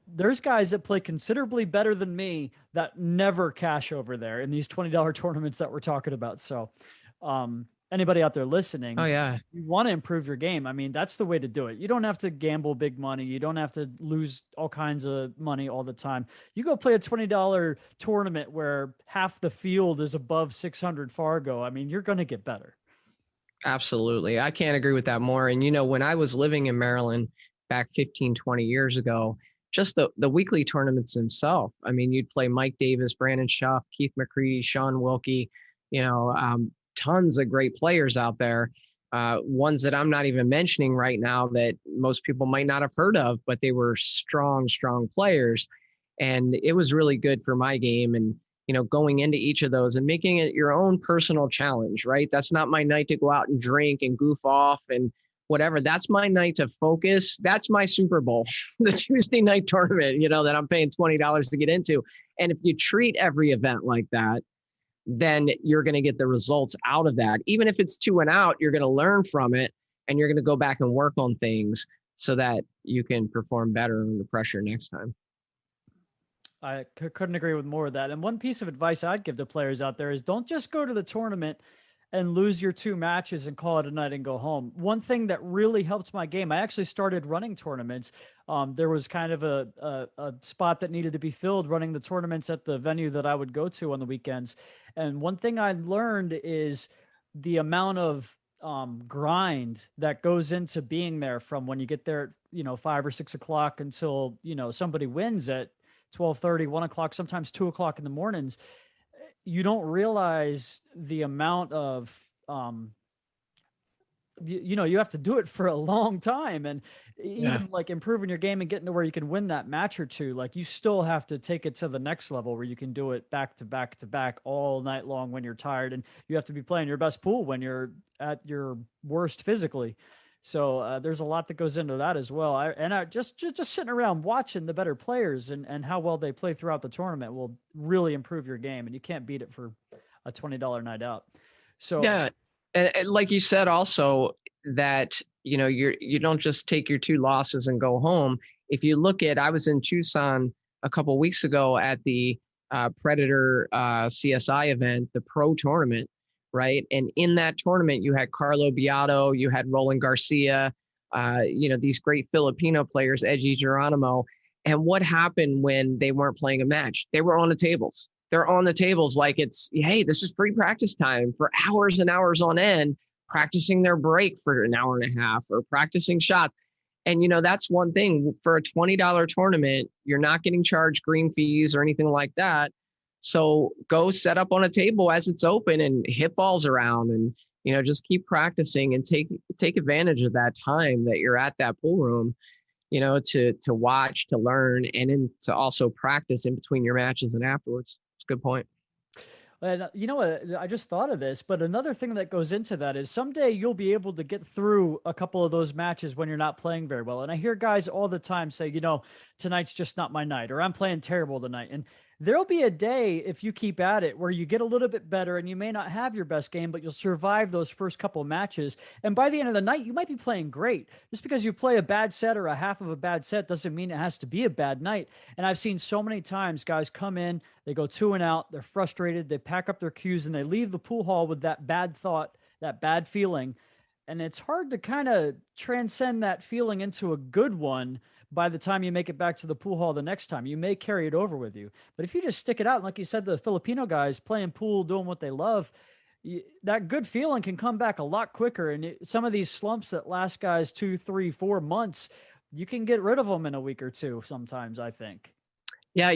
there's guys that play considerably better than me that never cash over there in these $20 tournaments that we're talking about. So anybody out there listening,
oh yeah,
you want to improve your game. I mean, that's the way to do it. You don't have to gamble big money. You don't have to lose all kinds of money all the time. You go play a $20 tournament where half the field is above 600 Fargo. I mean, you're going to get better.
Absolutely. I can't agree with that more. And, when I was living in Maryland back 15, 20 years ago, just the weekly tournaments themselves. I mean, you'd play Mike Davis, Brandon Schaff, Keith McCready, Sean Wilkie, tons of great players out there. Ones that I'm not even mentioning right now that most people might not have heard of, but they were strong players. And it was really good for my game. And, going into each of those and making it your own personal challenge, right? That's not my night to go out and drink and goof off and whatever. That's my night to focus. That's my Super Bowl, the Tuesday night tournament, that I'm paying $20 to get into. And if you treat every event like that, then you're going to get the results out of that. Even if it's 2 and out, you're going to learn from it and you're going to go back and work on things so that you can perform better under pressure next time.
I couldn't agree with more of that. And one piece of advice I'd give to players out there is don't just go to the tournament and lose your 2 matches and call it a night and go home. One thing that really helped my game, I actually started running tournaments. There was kind of a spot that needed to be filled running the tournaments at the venue that I would go to on the weekends. And one thing I learned is the amount of grind that goes into being there from when you get there at 5 or 6 o'clock until somebody wins at 12:30, 1 o'clock, sometimes 2 o'clock in the mornings. You don't realize the amount of you have to do it for a long time, and even like improving your game and getting to where you can win that match or two, like you still have to take it to the next level where you can do it back to back to back all night long when you're tired, and you have to be playing your best pool when you're at your worst physically. So there's a lot that goes into that as well. I just sitting around watching the better players and how well they play throughout the tournament will really improve your game, and you can't beat it for a $20 night out. So
yeah, and like you said, also that you don't just take your 2 losses and go home. If you look at, I was in Tucson a couple of weeks ago at the Predator CSI event, the pro tournament. Right. And in that tournament, you had Carlo Beato, you had Roland Garcia, these great Filipino players, Edgy Geronimo. And what happened when they weren't playing a match? They were on the tables. They're on the tables like it's, hey, this is free practice time for hours and hours on end, practicing their break for an hour and a half or practicing shots. And, that's one thing for a $20 tournament, you're not getting charged green fees or anything like that. So go set up on a table as it's open and hit balls around and, just keep practicing and take advantage of that time that you're at that pool room to watch, to learn, and then to also practice in between your matches and afterwards. It's a good point.
And you know what? I just thought of this, but another thing that goes into that is someday you'll be able to get through a couple of those matches when you're not playing very well. And I hear guys all the time say, tonight's just not my night, or I'm playing terrible tonight. And there'll be a day, if you keep at it, where you get a little bit better and you may not have your best game, but you'll survive those first couple matches. And by the end of the night, you might be playing great. Just because you play a bad set or a half of a bad set doesn't mean it has to be a bad night. And I've seen so many times guys come in, they go 2 and out, they're frustrated, they pack up their cues, and they leave the pool hall with that bad thought, that bad feeling. And it's hard to kind of transcend that feeling into a good one by the time you make it back to the pool hall the next time. You may carry it over with you. But if you just stick it out, like you said, the Filipino guys playing pool, doing what they love, that good feeling can come back a lot quicker. And some of these slumps that last guys 2, 3, 4 months, you can get rid of them in a week or two sometimes, I think.
Yeah,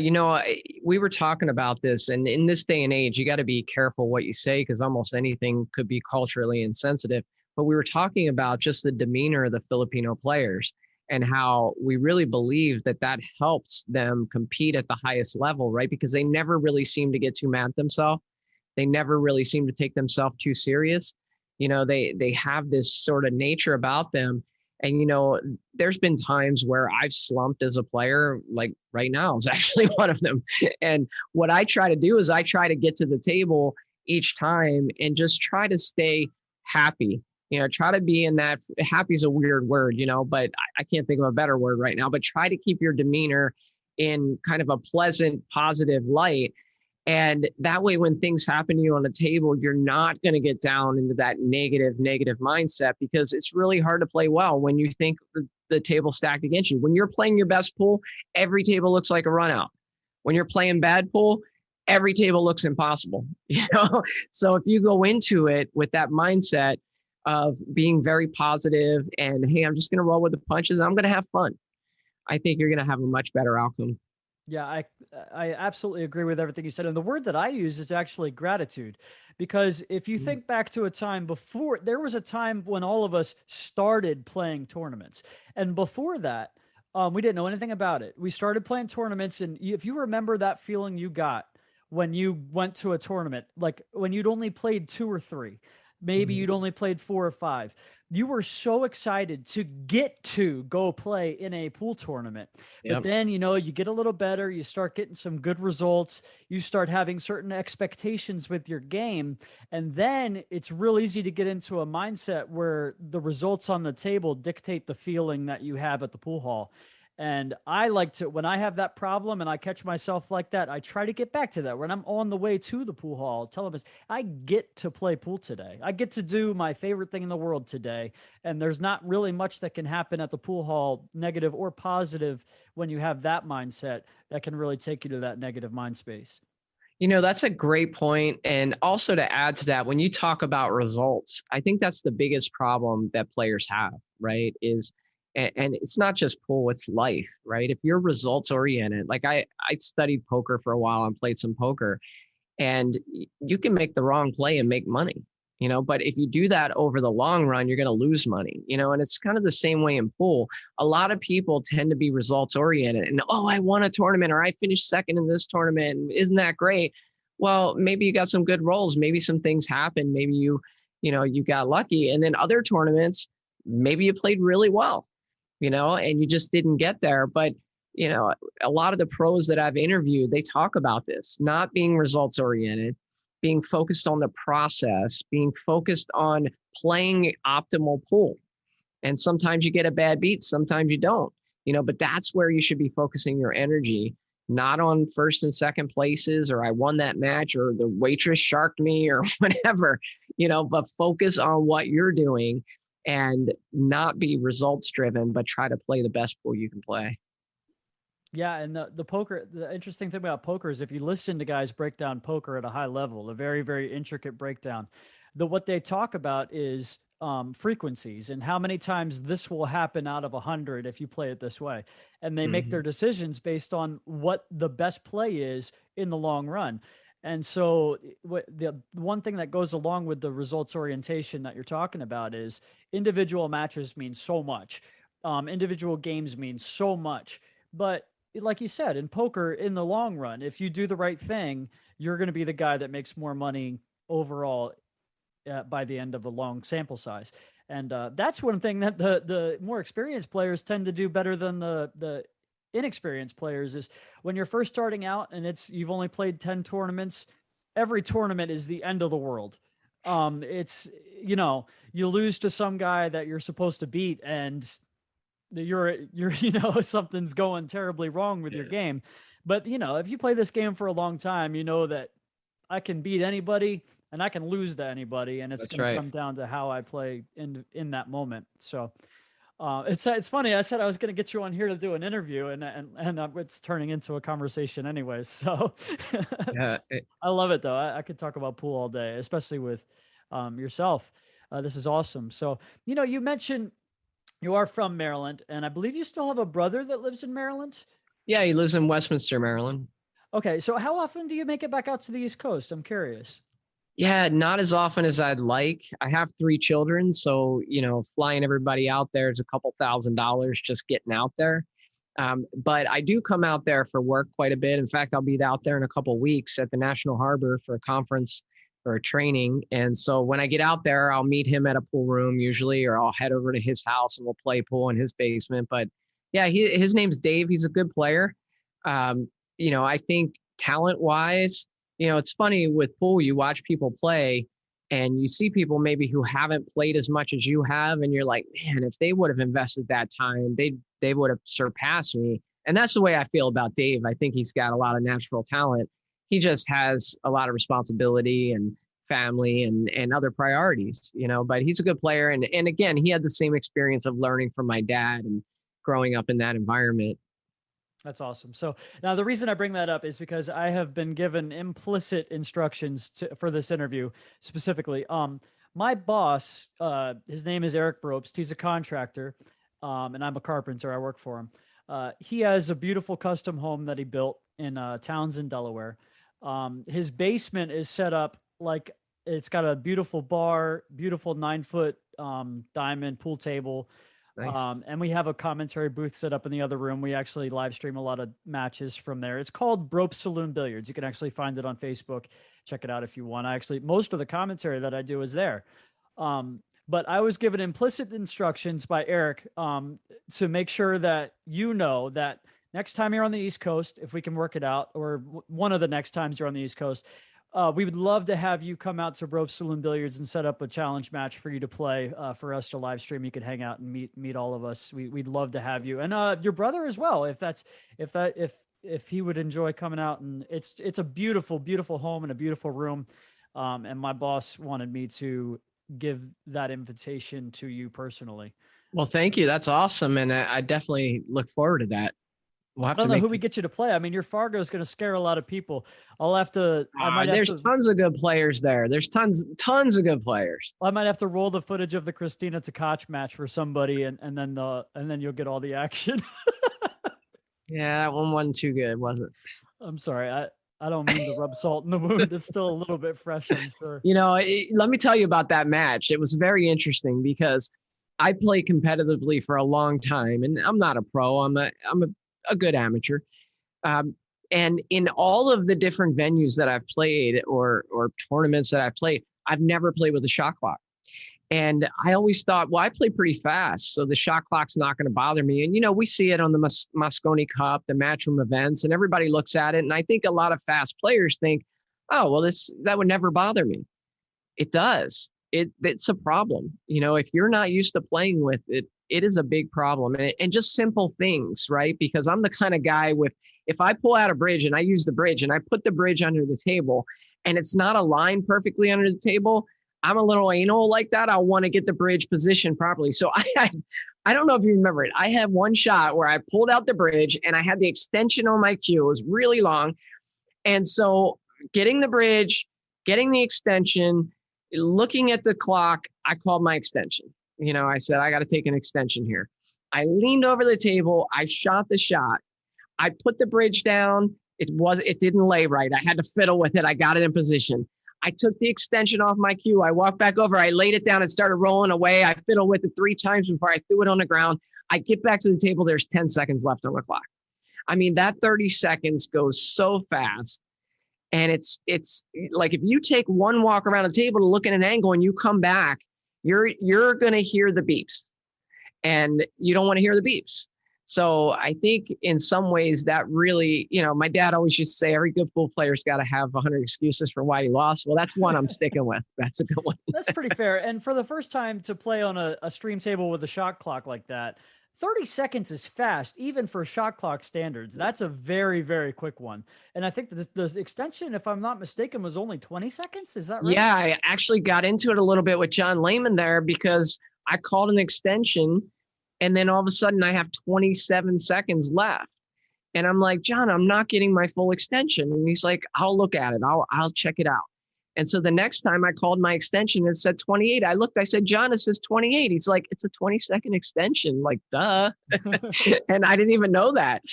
we were talking about this, and in this day and age, you got to be careful what you say because almost anything could be culturally insensitive. But we were talking about just the demeanor of the Filipino players and how we really believe that helps them compete at the highest level, right? Because they never really seem to get too mad at themselves. They never really seem to take themselves too serious. They have this sort of nature about them. And, there's been times where I've slumped as a player, like right now is actually one of them. And what I try to do is I try to get to the table each time and just try to stay happy. Try to be in that. Happy is a weird word, but I can't think of a better word right now. But try to keep your demeanor in kind of a pleasant, positive light. And that way, when things happen to you on the table, you're not going to get down into that negative mindset because it's really hard to play well when you think the table's stacked against you. When you're playing your best pool, every table looks like a run out. When you're playing bad pool, every table looks impossible. So if you go into it with that mindset of being very positive and, hey, I'm just going to roll with the punches, I'm going to have fun, I think you're going to have a much better outcome.
Yeah, I absolutely agree with everything you said. And the word that I use is actually gratitude. Because if you think back to a time before, there was a time when all of us started playing tournaments. And before that, we didn't know anything about it. We started playing tournaments. And if you remember that feeling you got when you went to a tournament, like when you'd only played 2 or 3, maybe you'd only played 4 or 5. You were so excited to get to go play in a pool tournament. But then, you get a little better. You start getting some good results. You start having certain expectations with your game. And then it's real easy to get into a mindset where the results on the table dictate the feeling that you have at the pool hall. And I like to, when I have that problem and I catch myself like that, I try to get back to that. When I'm on the way to the pool hall, tell them, I get to play pool today. I get to do my favorite thing in the world today. And there's not really much that can happen at the pool hall, negative or positive, when you have that mindset that can really take you to that negative mind space.
That's a great point. And also to add to that, when you talk about results, I think that's the biggest problem that players have, right? And it's not just pool, it's life, right? If you're results oriented, like I studied poker for a while and played some poker, and you can make the wrong play and make money, but if you do that over the long run, you're going to lose money, and it's kind of the same way in pool. A lot of people tend to be results oriented and, oh, I won a tournament or I finished second in this tournament. Isn't that great? Well, maybe you got some good rolls. Maybe some things happened. Maybe you got lucky. And then other tournaments, maybe you played really well. And you just didn't get there. But, a lot of the pros that I've interviewed, they talk about this, not being results oriented, being focused on the process, being focused on playing optimal pool. And sometimes you get a bad beat, sometimes you don't, but that's where you should be focusing your energy, not on first and second places, or I won that match, or the waitress sharked me, or whatever, but focus on what you're doing. And not be results driven, but try to play the best pool you can play.
Yeah, and the poker, the interesting thing about poker is if you listen to guys break down poker at a high level, a very, very intricate breakdown, what they talk about is frequencies and how many times this will happen out of 100 if you play it this way. And they make their decisions based on what the best play is in the long run. And so the one thing that goes along with the results orientation that you're talking about is individual matches mean so much. individual games mean so much. But like you said, in poker, in the long run, if you do the right thing, you're going to be the guy that makes more money overall by the end of a long sample size. And that's one thing that the more experienced players tend to do better than the inexperienced players is when you're first starting out and you've only played 10 tournaments, every tournament is the end of the world. It's, you lose to some guy that you're supposed to beat and you're something's going terribly wrong with your game. But if you play this game for a long time, you know that I can beat anybody and I can lose to anybody, and it's going to come down to how I play in that moment. So it's funny. I said I was going to get you on here to do an interview, and it's turning into a conversation anyways. So I love it though. I could talk about pool all day, especially with yourself. This is awesome. So you mentioned you are from Maryland, and I believe you still have a brother that lives in Maryland.
Yeah, he lives in Westminster, Maryland.
Okay, so how often do you make it back out to the East Coast? I'm curious.
Yeah, not as often as I'd like. I have 3 children, so flying everybody out there is a couple $1,000s just getting out there. But I do come out there for work quite a bit. In fact, I'll be out there in a couple weeks at the National Harbor for a conference or a training. And so when I get out there, I'll meet him at a pool room usually, or I'll head over to his house and we'll play pool in his basement. But yeah, his name's Dave. He's a good player. I think talent-wise, it's funny with pool, you watch people play and you see people maybe who haven't played as much as you have. And you're like, man, if they would have invested that time, they would have surpassed me. And that's the way I feel about Dave. I think he's got a lot of natural talent. He just has a lot of responsibility and family and other priorities, but he's a good player. And again, he had the same experience of learning from my dad and growing up in that environment.
That's awesome. So now the reason I bring that up is because I have been given implicit instructions for this interview specifically. My boss, his name is Eric Brobst. He's a contractor, and I'm a carpenter. I work for him. He has a beautiful custom home that he built in Townsend, Delaware. His basement is set up like it's got a beautiful bar, beautiful 9-foot diamond pool table. Nice. And we have a commentary booth set up in the other room. We actually live stream a lot of matches from there. It's called Brope Saloon Billiards. You can actually find it on Facebook. Check it out if you want. Most of the commentary that I do is there. But I was given implicit instructions by Eric to make sure that that next time you're on the East Coast, if we can work it out, or one of the next times you're on the East Coast, we would love to have you come out to Brope Saloon Billiards and set up a challenge match for you to play, for us to live stream. You could hang out and meet all of us. We'd love to have you, and your brother as well, if he would enjoy coming out. And it's a beautiful, beautiful home and a beautiful room. And my boss wanted me to give that invitation to you personally.
Well, thank you. That's awesome, and I definitely look forward to that.
I don't know who we get you to play. I mean, your Fargo is going to scare a lot of people.
There's tons of good players there. There's tons of good players.
I might have to roll the footage of the Christina Tkach match for somebody, and then you'll get all the action.
Yeah, that one wasn't too good, was it?
I'm sorry. I don't mean to rub salt in the wound. It's still a little bit fresh, I'm sure.
Let me tell you about that match. It was very interesting because I played competitively for a long time, and I'm not a pro. I'm a good amateur. And in all of the different venues that I've played or tournaments that I've played, I've never played with a shot clock. And I always thought, well, I play pretty fast, so the shot clock's not going to bother me. And, we see it on the Moscone Cup, the Matchroom events, and everybody looks at it. And I think a lot of fast players think, oh, well, that would never bother me. It does. It's a problem. If you're not used to playing with it, it is a big problem. And just simple things, right? Because I'm the kind of guy if I pull out a bridge and I use the bridge and I put the bridge under the table and it's not aligned perfectly under the table, I'm a little anal like that. I want to get the bridge positioned properly. So I don't know if you remember it. I had one shot where I pulled out the bridge and I had the extension on my cue. It was really long. And so getting the bridge, getting the extension, looking at the clock, I called my extension. I said, I got to take an extension here. I leaned over the table. I shot the shot. I put the bridge down. It didn't lay right. I had to fiddle with it. I got it in position. I took the extension off my cue. I walked back over. I laid it down and started rolling away. I fiddled with it 3 times before I threw it on the ground. I get back to the table. There's 10 seconds left on the clock. I mean, that 30 seconds goes so fast. And it's like if you take one walk around the table to look at an angle and you come back, you're going to hear the beeps, and you don't want to hear the beeps. So I think in some ways that really, my dad always used to say every good pool player's got to have 100 excuses for why he lost. Well, that's one I'm sticking with. That's a good one.
That's pretty fair. And for the first time to play on a stream table with a shot clock like that, 30 seconds is fast, even for shot clock standards. That's a very, very quick one. And I think the extension, if I'm not mistaken, was only 20 seconds. Is that right?
Yeah, I actually got into it a little bit with John Lehman there because I called an extension, and then all of a sudden I have 27 seconds left. And I'm like, John, I'm not getting my full extension. And he's like, I'll look at it. I'll check it out. And so the next time I called my extension, it said 28. I looked, I said, John, it says 28. He's like, it's a 20-second extension. Like, duh. And I didn't even know that.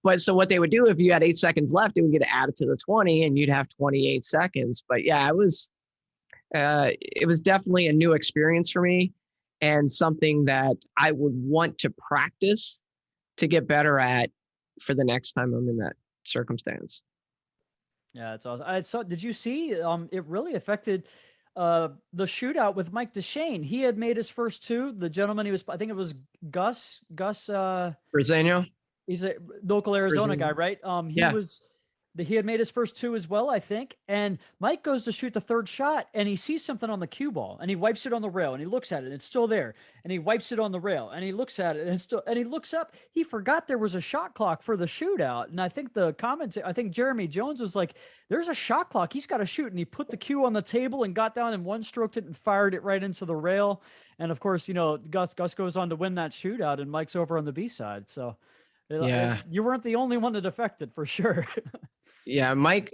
But so what they would do, if you had 8 seconds left, it would get added to the 20 and you'd have 28 seconds. But yeah, it was definitely a new experience for me, and something that I would want to practice to get better at for the next time I'm in that circumstance.
Yeah, it's awesome. Did you see, it really affected the shootout with Mike DeShane. He had made his first two. The gentleman, I think it was Gus,
Brazeno.
He's a local Arizona guy, right? He had made his first two as well, I think. And Mike goes to shoot the third shot, and he sees something on the cue ball, and he wipes it on the rail, and he looks at it, and it's still there. And he wipes it on the rail, and he looks at it, and he looks up. He forgot there was a shot clock for the shootout. And I think I think Jeremy Jones was like, there's a shot clock. He's got to shoot. And he put the cue on the table and got down and one-stroked it and fired it right into the rail. And of course, Gus goes on to win that shootout, and Mike's over on the B side. So you weren't the only one that affected, for sure.
Yeah, Mike,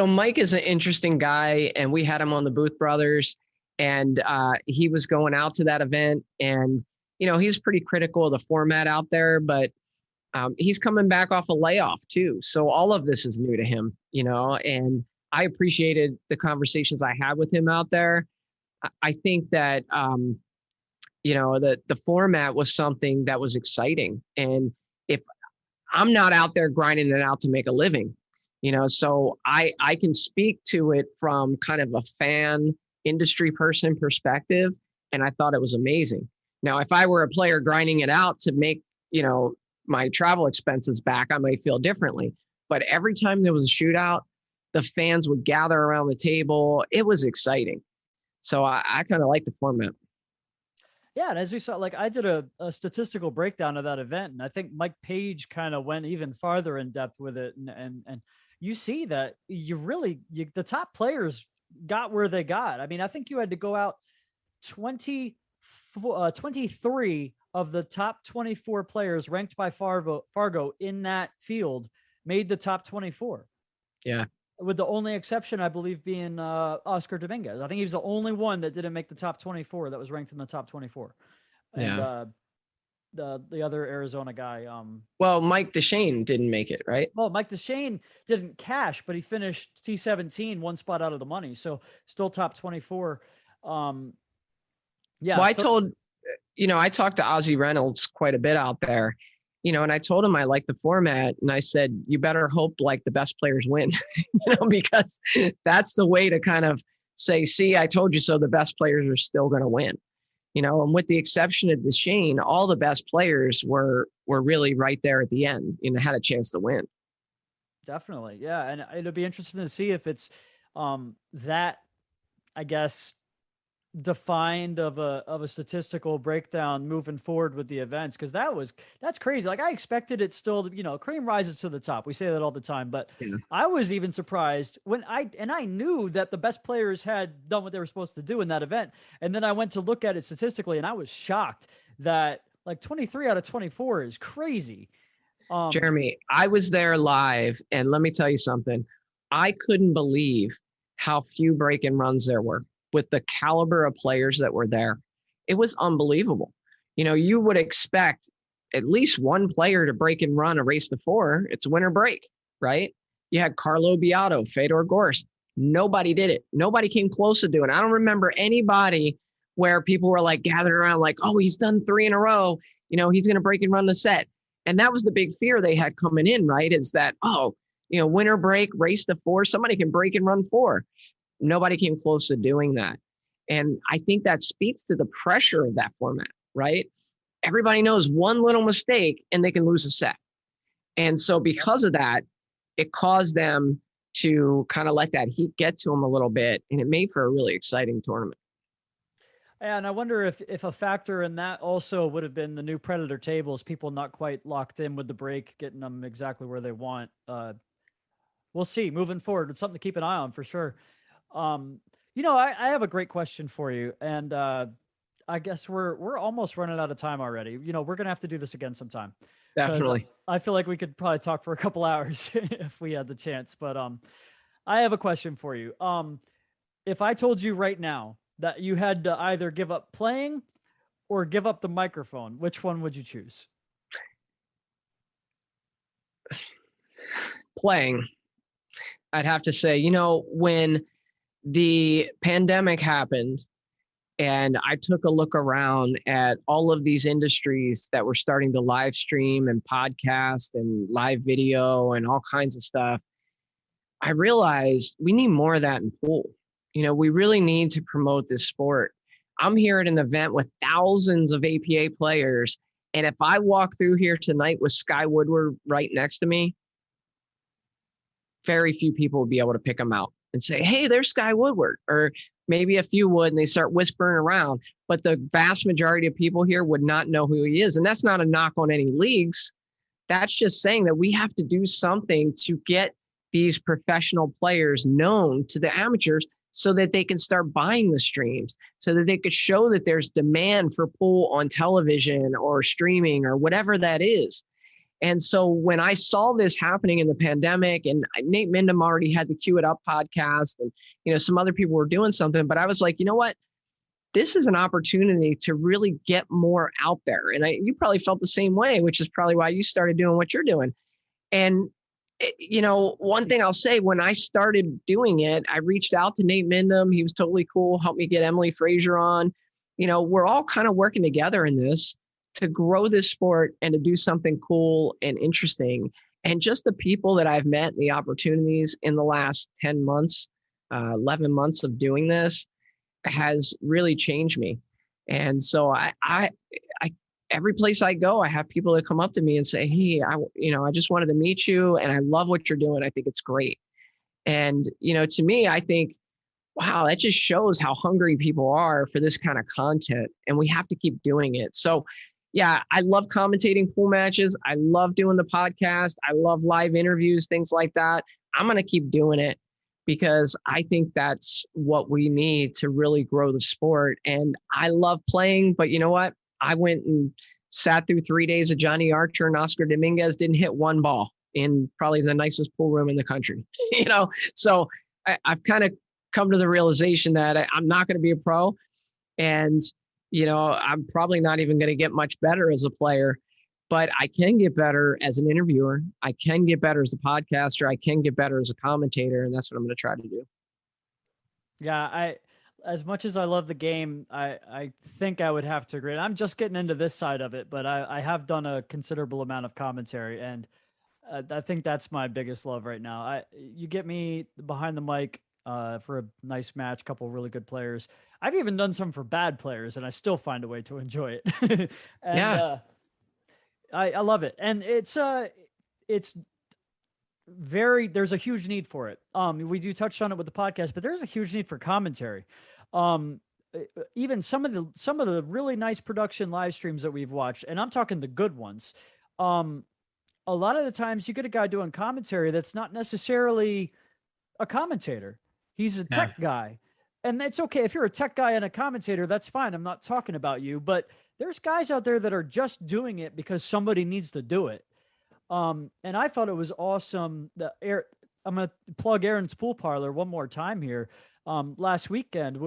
Mike is an interesting guy, and we had him on the Booth Brothers, and he was going out to that event, and, he's pretty critical of the format out there, but he's coming back off a layoff too. So all of this is new to him, and I appreciated the conversations I had with him out there. I think that, the format was something that was exciting. And if I'm not out there grinding it out to make a living, so I can speak to it from kind of a fan industry person perspective. And I thought it was amazing. Now, if I were a player grinding it out to make, my travel expenses back, I might feel differently. But every time there was a shootout, the fans would gather around the table. It was exciting. So I kind of like the format.
Yeah, and as we saw, like I did a statistical breakdown of that event, and I think Mike Page kind of went even farther in depth with it, and you see that the top players got where they got. I mean, I think you had to go out 23 of the top 24 players ranked by Fargo in that field made the top 24.
Yeah.
With the only exception, I believe, being Oscar Dominguez. I think he was the only one that didn't make the top 24 that was ranked in the top 24. And the other Arizona guy.
Well, Mike DeShane didn't make it, right?
Well, Mike DeShane didn't cash, but he finished T17, one spot out of the money. So still top 24. Yeah.
Well, I talked to Ozzie Reynolds quite a bit out there, and I told him I like the format, and I said, you better hope like the best players win, because that's the way to kind of say, see, I told you so, the best players are still going to win, and with the exception of DeShane, all the best players were really right there at the end, had a chance to win.
Definitely. Yeah. And it'll be interesting to see if it's that, I guess, defined of a statistical breakdown moving forward with the events, because that's crazy. Like I expected it still to, cream rises to the top. We say that all the time, but I was even surprised when I knew that the best players had done what they were supposed to do in that event, and then I went to look at it statistically, and I was shocked that like 23 out of 24 is crazy.
Jeremy, I was there live, and let me tell you something. I couldn't believe how few break and runs there were. With the caliber of players that were there, it was unbelievable. You would expect at least one player to break and run a race to 4. It's winter break, right? You had Carlo Beato, Fedor Gorst. Nobody did it. Nobody came close to doing it. I don't remember anybody where people were like gathered around like, oh, he's done 3 in a row. He's going to break and run the set. And that was the big fear they had coming in, right? Is that, winner break, race to 4, somebody can break and run 4. Nobody came close to doing that. And I think that speaks to the pressure of that format, right? Everybody knows one little mistake and they can lose a set. And so because of that, it caused them to kind of let that heat get to them a little bit. And it made for a really exciting tournament.
And I wonder if a factor in that also would have been the new Predator tables, people not quite locked in with the break, getting them exactly where they want. We'll see moving forward. It's something to keep an eye on for sure. I have a great question for you. And I guess we're almost running out of time already. We're going to have to do this again sometime.
Definitely.
I feel like we could probably talk for a couple hours if we had the chance. But I have a question for you. If I told you right now that you had to either give up playing or give up the microphone, which one would you choose?
Playing. I'd have to say, when the pandemic happened and I took a look around at all of these industries that were starting to live stream and podcast and live video and all kinds of stuff, I realized we need more of that in pool. We really need to promote this sport. I'm here at an event with thousands of APA players. And if I walk through here tonight with Sky Woodward right next to me, very few people would be able to pick them out and say, hey, there's Sky Woodward. Or maybe a few would, and they start whispering around. But the vast majority of people here would not know who he is. And that's not a knock on any leagues. That's just saying that we have to do something to get these professional players known to the amateurs so that they can start buying the streams, so that they could show that there's demand for pool on television or streaming or whatever that is. And so when I saw this happening in the pandemic, and Nate Mindham already had the Cue It Up podcast, and some other people were doing something, but I was like, you know what? This is an opportunity to really get more out there. And you probably felt the same way, which is probably why you started doing what you're doing. And one thing I'll say, when I started doing it, I reached out to Nate Mindham. He was totally cool, helped me get Emily Frazier on. We're all kind of working together in this to grow this sport and to do something cool and interesting. And just the people that I've met and the opportunities in the last 10 months, 11 months of doing this has really changed me. And so I every place I go, I have people that come up to me and say, hey, I just wanted to meet you and I love what you're doing. I think it's great. And, to me, I think, wow, that just shows how hungry people are for this kind of content, and we have to keep doing it. So yeah, I love commentating pool matches. I love doing the podcast. I love live interviews, things like that. I'm going to keep doing it because I think that's what we need to really grow the sport. And I love playing, but you know what? I went and sat through 3 days of Johnny Archer and Oscar Dominguez, didn't hit one ball in probably the nicest pool room in the country. So I've kind of come to the realization that I'm not going to be a pro, and I'm probably not even going to get much better as a player, but I can get better as an interviewer. I can get better as a podcaster. I can get better as a commentator, and that's what I'm going to try to do.
Yeah, as much as I love the game, I think I would have to agree. And I'm just getting into this side of it, but I have done a considerable amount of commentary, and I think that's my biggest love right now. You get me behind the mic for a nice match, couple really good players. I've even done some for bad players, and I still find a way to enjoy it. And,
yeah,
I love it, and it's there's a huge need for it. We do touch on it with the podcast, but there's a huge need for commentary. Even some of the really nice production live streams that we've watched, and I'm talking the good ones. A lot of the times you get a guy doing commentary that's not necessarily a commentator. He's a tech guy. And it's okay. If you're a tech guy and a commentator, that's fine. I'm not talking about you, but there's guys out there that are just doing it because somebody needs to do it. And I thought it was awesome. I'm going to plug Aaron's Pool Parlor one more time here. Last weekend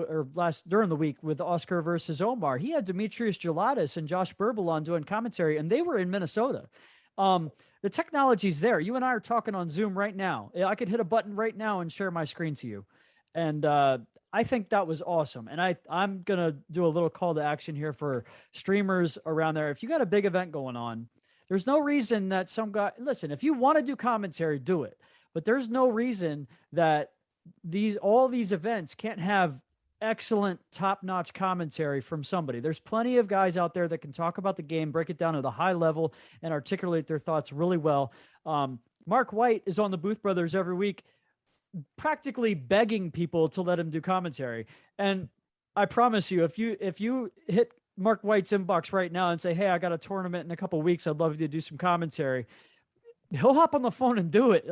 during the week with Oscar versus Omar, he had Demetrius Gelatis and Josh Burbel on doing commentary, and they were in Minnesota. The technology's there. You and I are talking on Zoom right now. I could hit a button right now and share my screen to you. And I think that was awesome. And I'm going to do a little call to action here for streamers around there. If you got a big event going on, there's no reason that some guy, listen, if you want to do commentary, do it. But there's no reason that all these events can't have excellent top-notch commentary from somebody. There's plenty of guys out there that can talk about the game, break it down at a high level, and articulate their thoughts really well. Mark White is on the Booth Brothers every week, practically begging people to let him do commentary. And I promise you, if you hit Mark White's inbox right now and say, hey, I got a tournament in a couple of weeks, I'd love you to do some commentary, he'll hop on the phone and do it.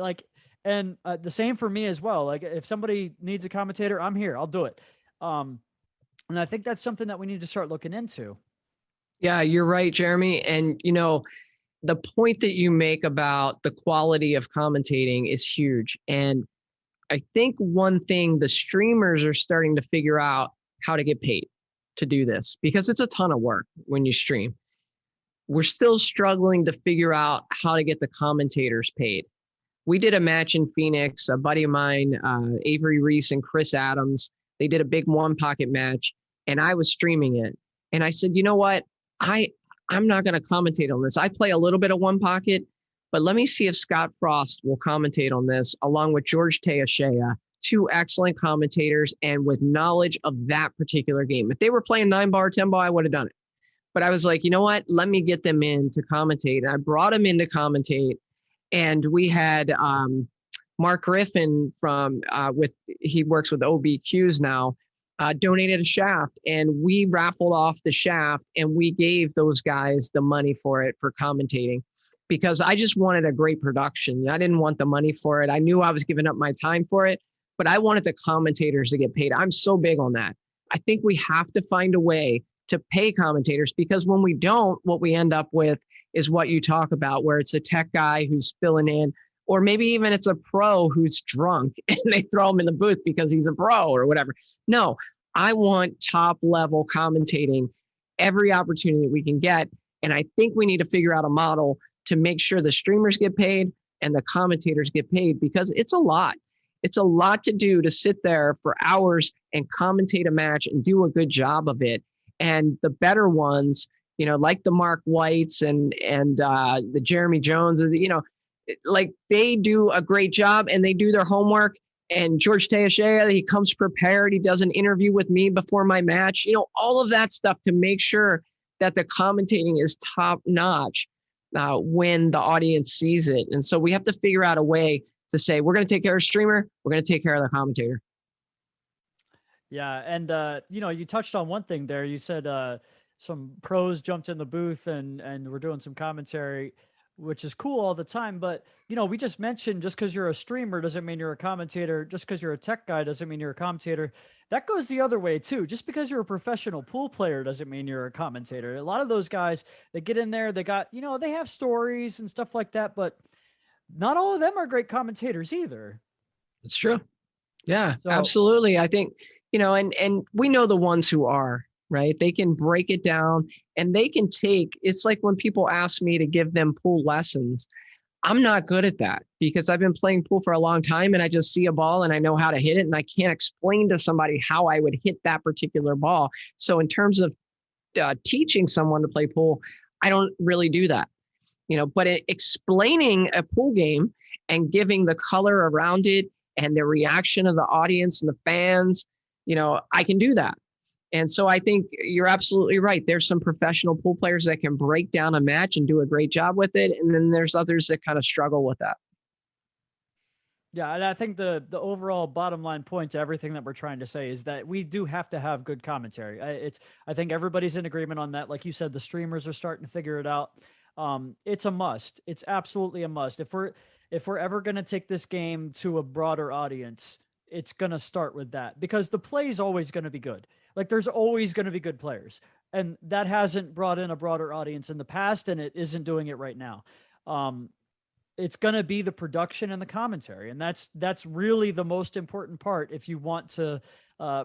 And the same for me as well. Like, if somebody needs a commentator, I'm here, I'll do it. And I think that's something that we need to start looking into.
Yeah, you're right, Jeremy. And, the point that you make about the quality of commentating is huge. And I think one thing the streamers are starting to figure out how to get paid to do this, because it's a ton of work when you stream. We're still struggling to figure out how to get the commentators paid. We did a match in Phoenix, a buddy of mine, Avery Reese and Chris Adams, they did a big one pocket match and I was streaming it. And I said, you know what? I'm not going to commentate on this. I play a little bit of one pocket, but let me see if Scott Frost will commentate on this along with George Teashea, two excellent commentators and with knowledge of that particular game. If they were playing 9-bar, 10-bar, I would have done it. But I was like, you know what? Let me get them in to commentate. And I brought them in to commentate. And we had Mark Griffin he works with OBQs now, donated a shaft, and we raffled off the shaft and we gave those guys the money for it for commentating, because I just wanted a great production. I didn't want the money for it. I knew I was giving up my time for it, but I wanted the commentators to get paid. I'm so big on that. I think we have to find a way to pay commentators, because when we don't, what we end up with is what you talk about, where it's a tech guy who's filling in, or maybe even it's a pro who's drunk and they throw him in the booth because he's a pro or whatever. No, I want top level commentating every opportunity we can get. And I think we need to figure out a model to make sure the streamers get paid and the commentators get paid, because it's a lot. It's a lot to do to sit there for hours and commentate a match and do a good job of it. And the better ones, like the Mark Whites and the Jeremy Joneses, like they do a great job and they do their homework. And George Teashea, he comes prepared. He does an interview with me before my match, all of that stuff to make sure that the commentating is top notch when the audience sees it. And so we have to figure out a way to say, we're going to take care of the streamer, we're going to take care of the commentator.
Yeah. And, you touched on one thing there. You said some pros jumped in the booth and we're doing some commentary, which is cool all the time. But, we just mentioned just because you're a streamer doesn't mean you're a commentator. Just because you're a tech guy doesn't mean you're a commentator. That goes the other way too. Just because you're a professional pool player doesn't mean you're a commentator. A lot of those guys that get in there, they got, they have stories and stuff like that, but not all of them are great commentators either.
It's true. Yeah, so, absolutely. I think, and we know the ones who are, right? They can break it down and they can it's like when people ask me to give them pool lessons, I'm not good at that because I've been playing pool for a long time and I just see a ball and I know how to hit it. And I can't explain to somebody how I would hit that particular ball. So in terms of teaching someone to play pool, I don't really do that, but explaining a pool game and giving the color around it and the reaction of the audience and the fans, I can do that. And so I think you're absolutely right. There's some professional pool players that can break down a match and do a great job with it. And then there's others that kind of struggle with that.
Yeah. And I think the overall bottom line point to everything that we're trying to say is that we do have to have good commentary. I think everybody's in agreement on that. Like you said, the streamers are starting to figure it out. It's a must. It's absolutely a must. If we're ever going to take this game to a broader audience, it's going to start with that, because the play is always going to be good. Like there's always going to be good players, and that hasn't brought in a broader audience in the past, and it isn't doing it right now. It's going to be the production and the commentary, and that's really the most important part if you want to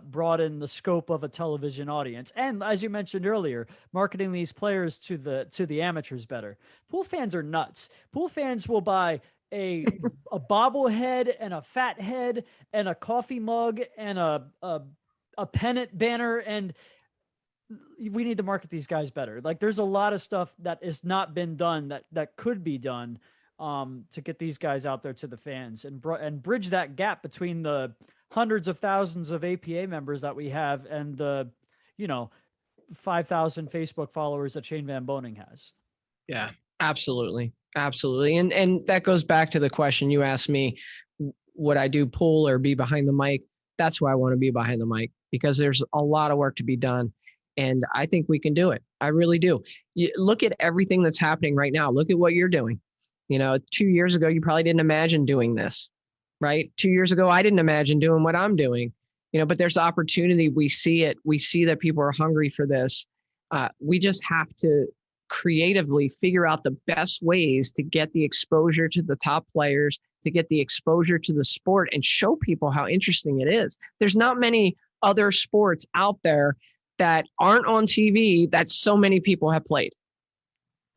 broaden the scope of a television audience. And as you mentioned earlier, marketing these players to the amateurs better. Pool fans are nuts. Pool fans will buy a bobblehead and a fat head and a coffee mug and a a pennant banner, and we need to market these guys better. Like there's a lot of stuff that has not been done that could be done to get these guys out there to the fans and bridge that gap between the hundreds of thousands of APA members that we have and the, 5,000 Facebook followers that Shane Van Boning has.
Yeah, absolutely. Absolutely. And that goes back to the question you asked me, would I do pool or be behind the mic? That's why I want to be behind the mic, because there's a lot of work to be done. And I think we can do it. I really do. You look at everything that's happening right now. Look at what you're doing. 2 years ago, you probably didn't imagine doing this, right? 2 years ago, I didn't imagine doing what I'm doing, but there's opportunity. We see it. We see that people are hungry for this. We just have to creatively figure out the best ways to get the exposure to the top players, to get the exposure to the sport and show people how interesting it is. There's not many other sports out there that aren't on TV that so many people have played.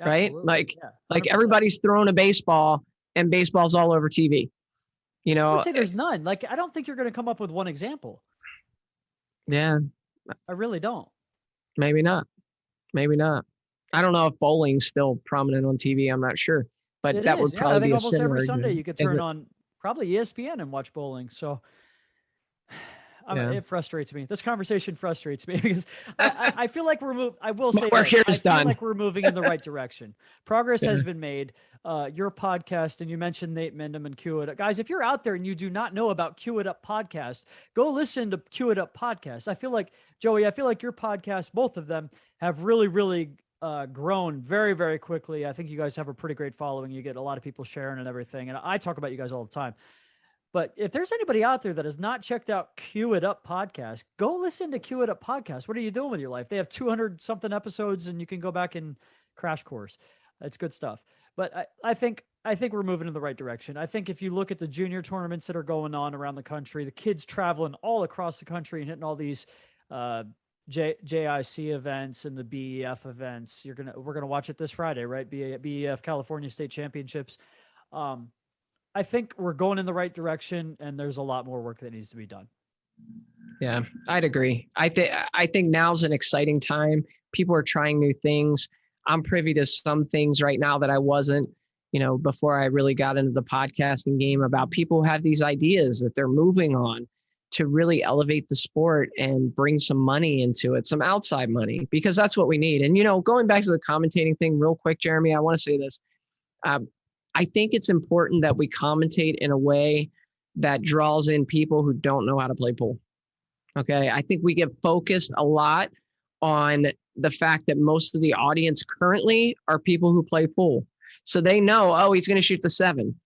Absolutely. Right? Like everybody's throwing a baseball and baseball's all over TV.
I would say there's none. Like, I don't think you're going to come up with one example.
Yeah.
I really don't.
Maybe not. I don't know if bowling's still prominent on TV. I'm not sure, but that would probably be a
almost
similar
every Sunday you could turn on probably ESPN and watch bowling. So it frustrates me. This conversation frustrates me because I feel like we're moving. I will say
work here is done.
I feel like we're moving in the right direction. Progress has been made. Your podcast, and you mentioned Nate Mendham and Cue It Up. Guys, if you're out there and you do not know about Cue It Up podcast, go listen to Cue It Up podcast. I feel like, Joey, your podcast, both of them, have really, really grown very, very quickly. I think you guys have a pretty great following. You get a lot of people sharing and everything. And I talk about you guys all the time. But if there's anybody out there that has not checked out Cue It Up podcast, go listen to Cue It Up podcast. What are you doing with your life? They have 200 something episodes and you can go back and crash course. It's good stuff. But I think we're moving in the right direction. I think if you look at the junior tournaments that are going on around the country, the kids traveling all across the country and hitting all these JIC events and the BEF events, we're gonna watch it this Friday, right? BEF California State Championships. I think we're going in the right direction, and there's a lot more work that needs to be done.
Yeah, I'd agree. I think now's an exciting time. People are trying new things. I'm privy to some things right now that I wasn't, before I really got into the podcasting game, about people who have these ideas that they're moving on to really elevate the sport and bring some money into it, some outside money, because that's what we need. And, going back to the commentating thing real quick, Jeremy, I want to say this. I think it's important that we commentate in a way that draws in people who don't know how to play pool. Okay. I think we get focused a lot on the fact that most of the audience currently are people who play pool. So they know, oh, he's going to shoot the 7.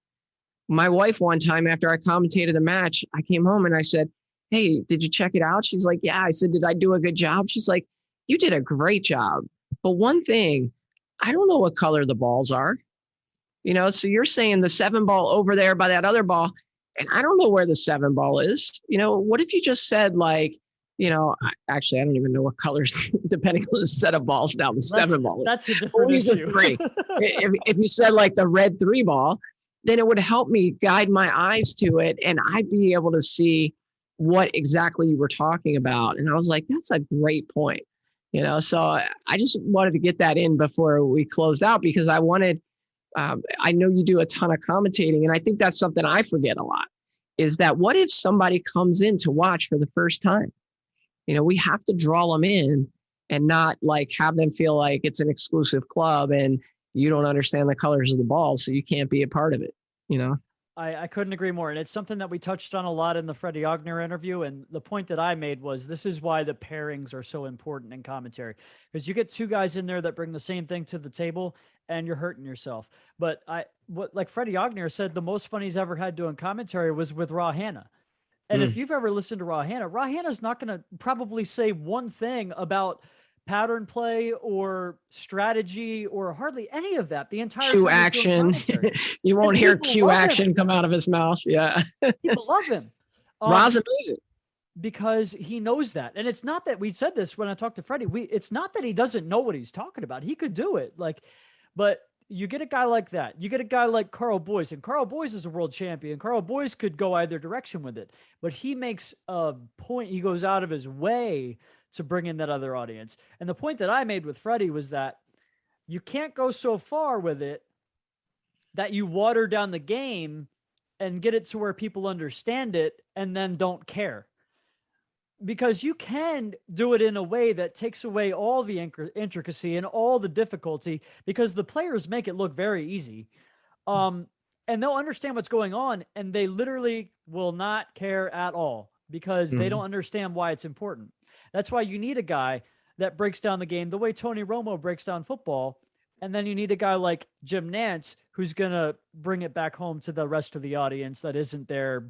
My wife, one time after I commentated a match, I came home and I said, hey, did you check it out? She's like, yeah. I said, did I do a good job? She's like, you did a great job. But one thing, I don't know what color the balls are. So you're saying the 7 ball over there by that other ball, and I don't know where the 7 ball is. What if you just said actually, I don't even know what colors, depending on the set of balls now, the 7 ball is.
That's a different issue.
3. if you said like the red 3 ball, then it would help me guide my eyes to it, and I'd be able to see what exactly you were talking about. And I was like, that's a great point. So I just wanted to get that in before we closed out, because I wanted, I know you do a ton of commentating, and I think that's something I forget a lot, is that what if somebody comes in to watch for the first time? We have to draw them in and not like have them feel like it's an exclusive club and you don't understand the colors of the ball, so you can't be a part of it,
I couldn't agree more. And it's something that we touched on a lot in the Freddie Ogner interview. And the point that I made was, this is why the pairings are so important in commentary, because you get 2 guys in there that bring the same thing to the table and you're hurting yourself. But like Freddie Ogner said, the most fun he's ever had doing commentary was with Raw Hanna. And if you've ever listened to Raw Hanna's not going to probably say one thing about pattern play or strategy or hardly any of that the entire
cue
time.
Action. You won't hear cue action come out of his mouth. Yeah.
People love him.
Ra's amazing.
Because he knows that. And it's not that, we said this when I talked to Freddie, it's not that he doesn't know what he's talking about. He could do it. But you get a guy like that. You get a guy like Carl Boyce, and Carl Boyce is a world champion. Carl Boyce could go either direction with it, but he makes a point. He goes out of his way to bring in that other audience. And the point that I made with Freddie was that you can't go so far with it that you water down the game and get it to where people understand it and then don't care. Because you can do it in a way that takes away all the intricacy and all the difficulty, because the players make it look very easy. And they'll understand what's going on, and they literally will not care at all because they don't understand why it's important. That's why you need a guy that breaks down the game the way Tony Romo breaks down football. And then you need a guy like Jim Nantz who's going to bring it back home to the rest of the audience that isn't there,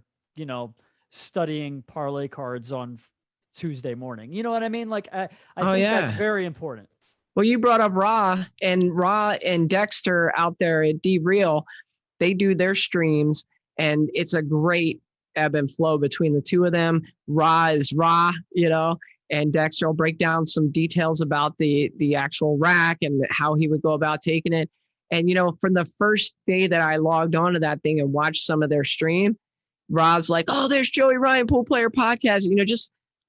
studying parlay cards on Tuesday morning. You know what I mean? Like, I think that's very important.
Well, you brought up Raw and Dexter out there at D-Real. They do their streams, and it's a great ebb and flow between the two of them. Raw is Raw, and Dexter will break down some details about the actual rack and how he would go about taking it. And, from the first day that I logged onto that thing and watched some of their stream, Raw's like, oh, there's Joey Ryan, Pool Player Podcast.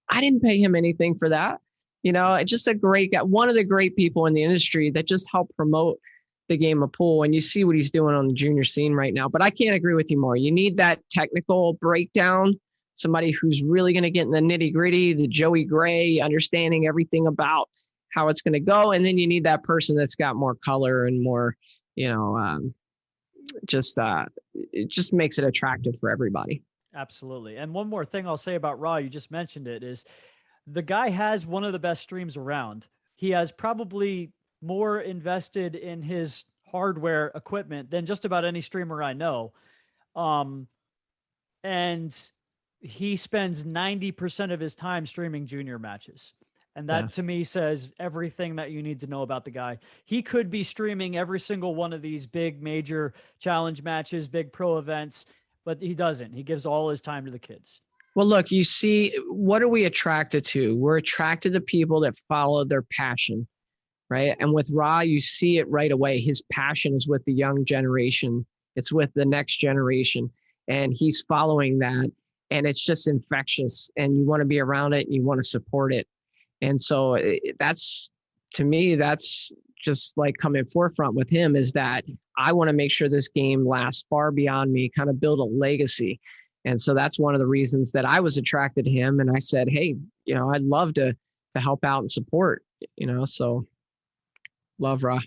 I didn't pay him anything for that. Just a great guy, one of the great people in the industry that just helped promote the game of pool. And you see what he's doing on the junior scene right now. But I can't agree with you more. You need that technical breakdown, somebody who's really going to get in the nitty gritty, the Joey Gray, understanding everything about how it's going to go. And then you need that person that's got more color and more, it just makes it attractive for everybody.
Absolutely. And one more thing I'll say about Raw, you just mentioned it, is the guy has one of the best streams around. He has probably more invested in his hardware equipment than just about any streamer I know. And he spends 90% of his time streaming junior matches. And that to me says everything that you need to know about the guy. He could be streaming every single one of these big major challenge matches, big pro events, but he doesn't. He gives all his time to the kids.
Well, look, you see, what are we attracted to? We're attracted to people that follow their passion, right? And with Ra, you see it right away. His passion is with the young generation. It's with the next generation. And he's following that. And it's just infectious. And you want to be around it and you want to support it. And so that's, to me, that's just like coming forefront with him, is that I want to make sure this game lasts far beyond me, kind of build a legacy. And so that's one of the reasons that I was attracted to him. And I said, hey, I'd love to help out and support, so love Ra.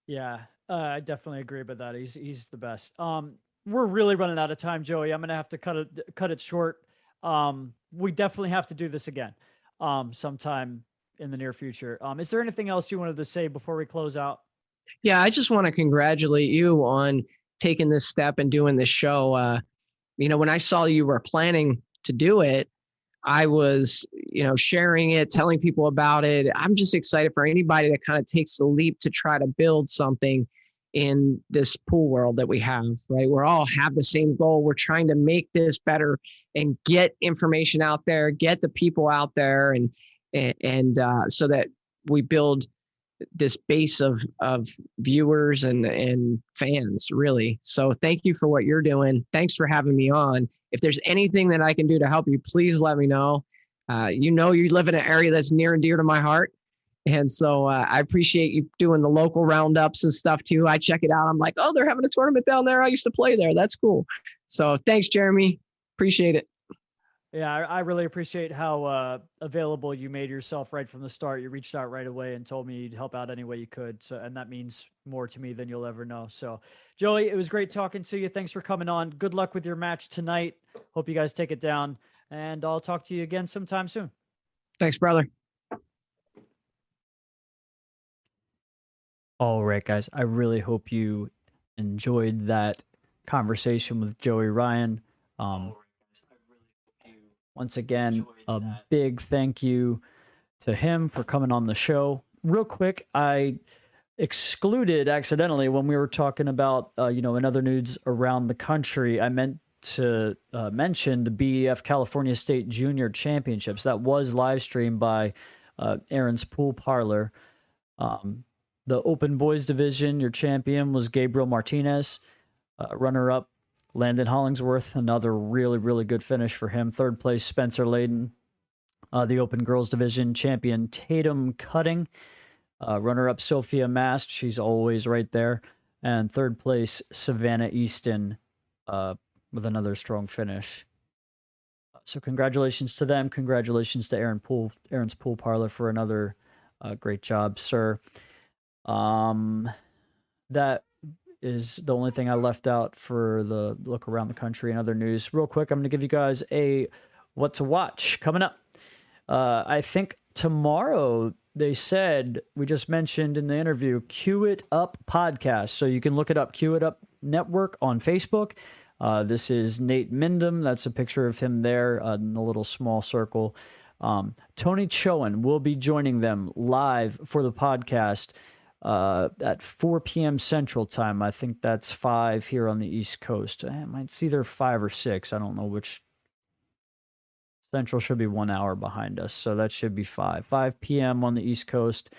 Yeah, I definitely agree with that. He's the best. We're really running out of time, Joey. I'm going to have to cut it short. We definitely have to do this again sometime in the near future. Is there anything else you wanted to say before we close out?
Yeah, I just want to congratulate you on taking this step and doing this show. When I saw you were planning to do it, I was, sharing it, telling people about it. I'm just excited for anybody that kind of takes the leap to try to build something in this pool world that we have, right? We all have the same goal. We're trying to make this better and get information out there, get the people out there, and so that we build this base of viewers and fans, really. So thank you for what you're doing. Thanks for having me on. If there's anything that I can do to help you, please let me know. You live in an area that's near and dear to my heart. And so I appreciate you doing the local roundups and stuff too. I check it out. I'm like, oh, they're having a tournament down there. I used to play there. That's cool. So thanks, Jeremy. Appreciate it.
Yeah, I really appreciate how available you made yourself right from the start. You reached out right away and told me you'd help out any way you could. So, and that means more to me than you'll ever know. So, Joey, it was great talking to you. Thanks for coming on. Good luck with your match tonight. Hope you guys take it down. And I'll talk to you again sometime soon.
Thanks, brother.
All right, guys. I really hope you enjoyed that conversation with Joey Ryan. Once again, a big thank you to him for coming on the show. Real quick, I excluded accidentally when we were talking about, in other news around the country, I meant to mention the BEF California State Junior Championships. That was live streamed by Aaron's Pool Parlor. The Open Boys Division, your champion was Gabriel Martinez. Runner-up, Landon Hollingsworth, another really, really good finish for him. Third place, Spencer Layden. The Open Girls Division champion, Tatum Cutting. Runner-up, Sophia Mast. She's always right there. And third place, Savannah Easton with another strong finish. So congratulations to them. Congratulations to Aaron's Pool Parlor for another great job, sir. That is the only thing I left out for the look around the country and other news. Real quick, I'm going to give you guys a what to watch coming up. I think tomorrow, they said, we just mentioned in the interview, Cue It Up podcast. So you can look it up, Cue It Up Network on Facebook. This is Nate Mindham. That's a picture of him there in the little small circle. Tony Chowan will be joining them live for the podcast at 4 p.m. Central Time. I think that's 5 here on the East Coast. It's either 5 or 6. I don't know which. Central should be 1 hour behind us, so that should be 5 p.m. on the East Coast.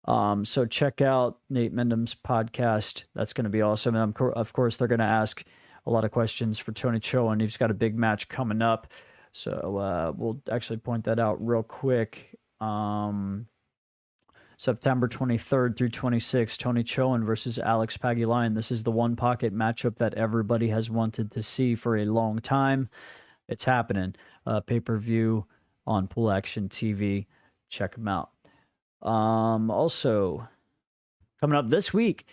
So check out Nate Mindham's podcast. That's going to be awesome. And of course, they're going to ask a lot of questions for Tony Chowan. He's got a big match coming up. So we'll actually point that out real quick. September 23rd through 26th, Tony Chowan versus Alex Pagulayan. This is the one pocket matchup that everybody has wanted to see for a long time. It's happening. Pay-per-view on Pool Action TV. Check them out. Also, coming up this week,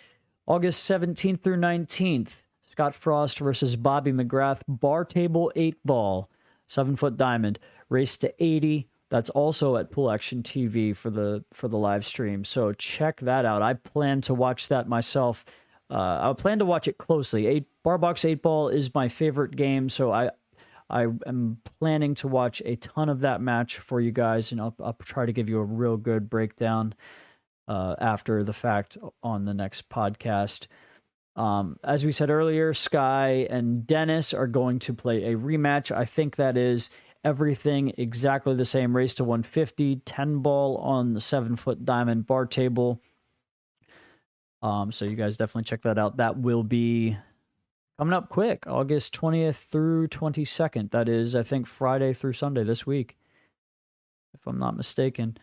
August 17th through 19th, Scott Frost versus Bobby McGrath, bar table 8-ball, 7-foot diamond, race to 80. That's also at Pool Action TV for the live stream. So check that out. I plan to watch that myself. I plan to watch it closely. Bar box 8-ball is my favorite game, so I am planning to watch a ton of that match for you guys, and I'll try to give you a real good breakdown after the fact on the next podcast. As we said earlier, Sky and Dennis are going to play a rematch. I think that is everything exactly the same. Race to 150, 10-ball on the 7-foot diamond bar table. So you guys definitely check that out. That will be coming up quick, August 20th through 22nd. That is, I think, Friday through Sunday this week, if I'm not mistaken.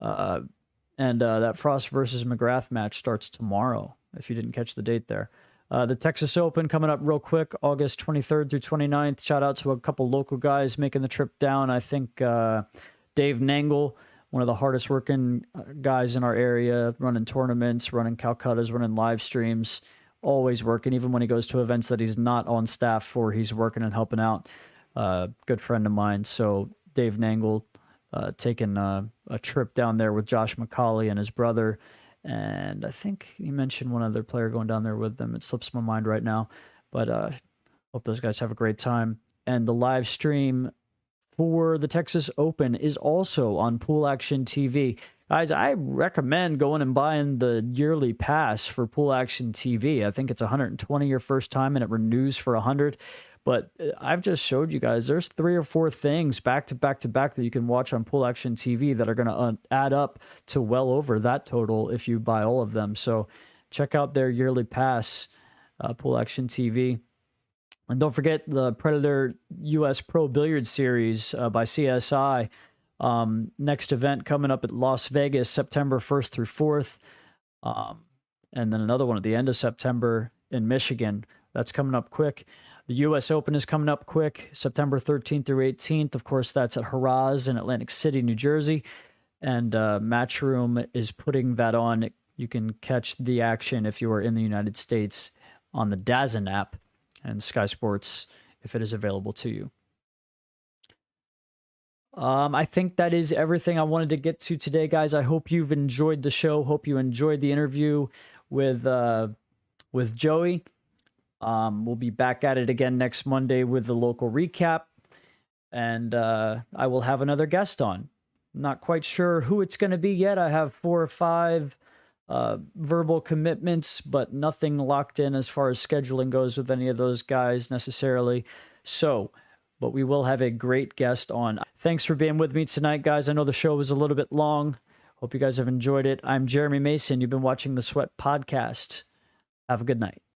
And that Frost versus McGrath match starts tomorrow, if you didn't catch the date there. The Texas Open coming up real quick, August 23rd through 29th. Shout out to a couple local guys making the trip down. I think Dave Nangle, one of the hardest working guys in our area, running tournaments, running Calcuttas, running live streams. Always working, even when he goes to events that he's not on staff for, he's working and helping out. Good friend of mine. So Dave Nangle taking a trip down there with Josh McCauley and his brother. And I think he mentioned one other player going down there with them. It slips my mind right now. But hope those guys have a great time. And the live stream for the Texas Open is also on Pool Action TV. Guys, I recommend going and buying the yearly pass for Pool Action TV. I think it's $120 your first time, and it renews for $100. But I've just showed you guys, there's 3 or 4 things back to back to back that you can watch on Pool Action TV that are going to add up to well over that total if you buy all of them. So check out their yearly pass, Pool Action TV. And don't forget the Predator U.S. Pro Billiard Series by CSI. Next event coming up at Las Vegas, September 1st through 4th. And then another one at the end of September in Michigan. That's coming up quick. The U.S. Open is coming up quick, September 13th through 18th. Of course, that's at Haraz in Atlantic City, New Jersey. And Matchroom is putting that on. You can catch the action if you are in the United States on the DAZN app and Sky Sports if it is available to you. I think that is everything I wanted to get to today, guys. I hope you've enjoyed the show. Hope you enjoyed the interview with Joey. We'll be back at it again next Monday with the local recap, and I will have another guest on. Not quite sure who it's going to be yet. I have 4 or 5 verbal commitments, but nothing locked in as far as scheduling goes with any of those guys necessarily. But we will have a great guest on. Thanks for being with me tonight, guys. I know the show was a little bit long. Hope you guys have enjoyed it. I'm Jeremy Mason. You've been watching the Sweat Podcast. Have a good night.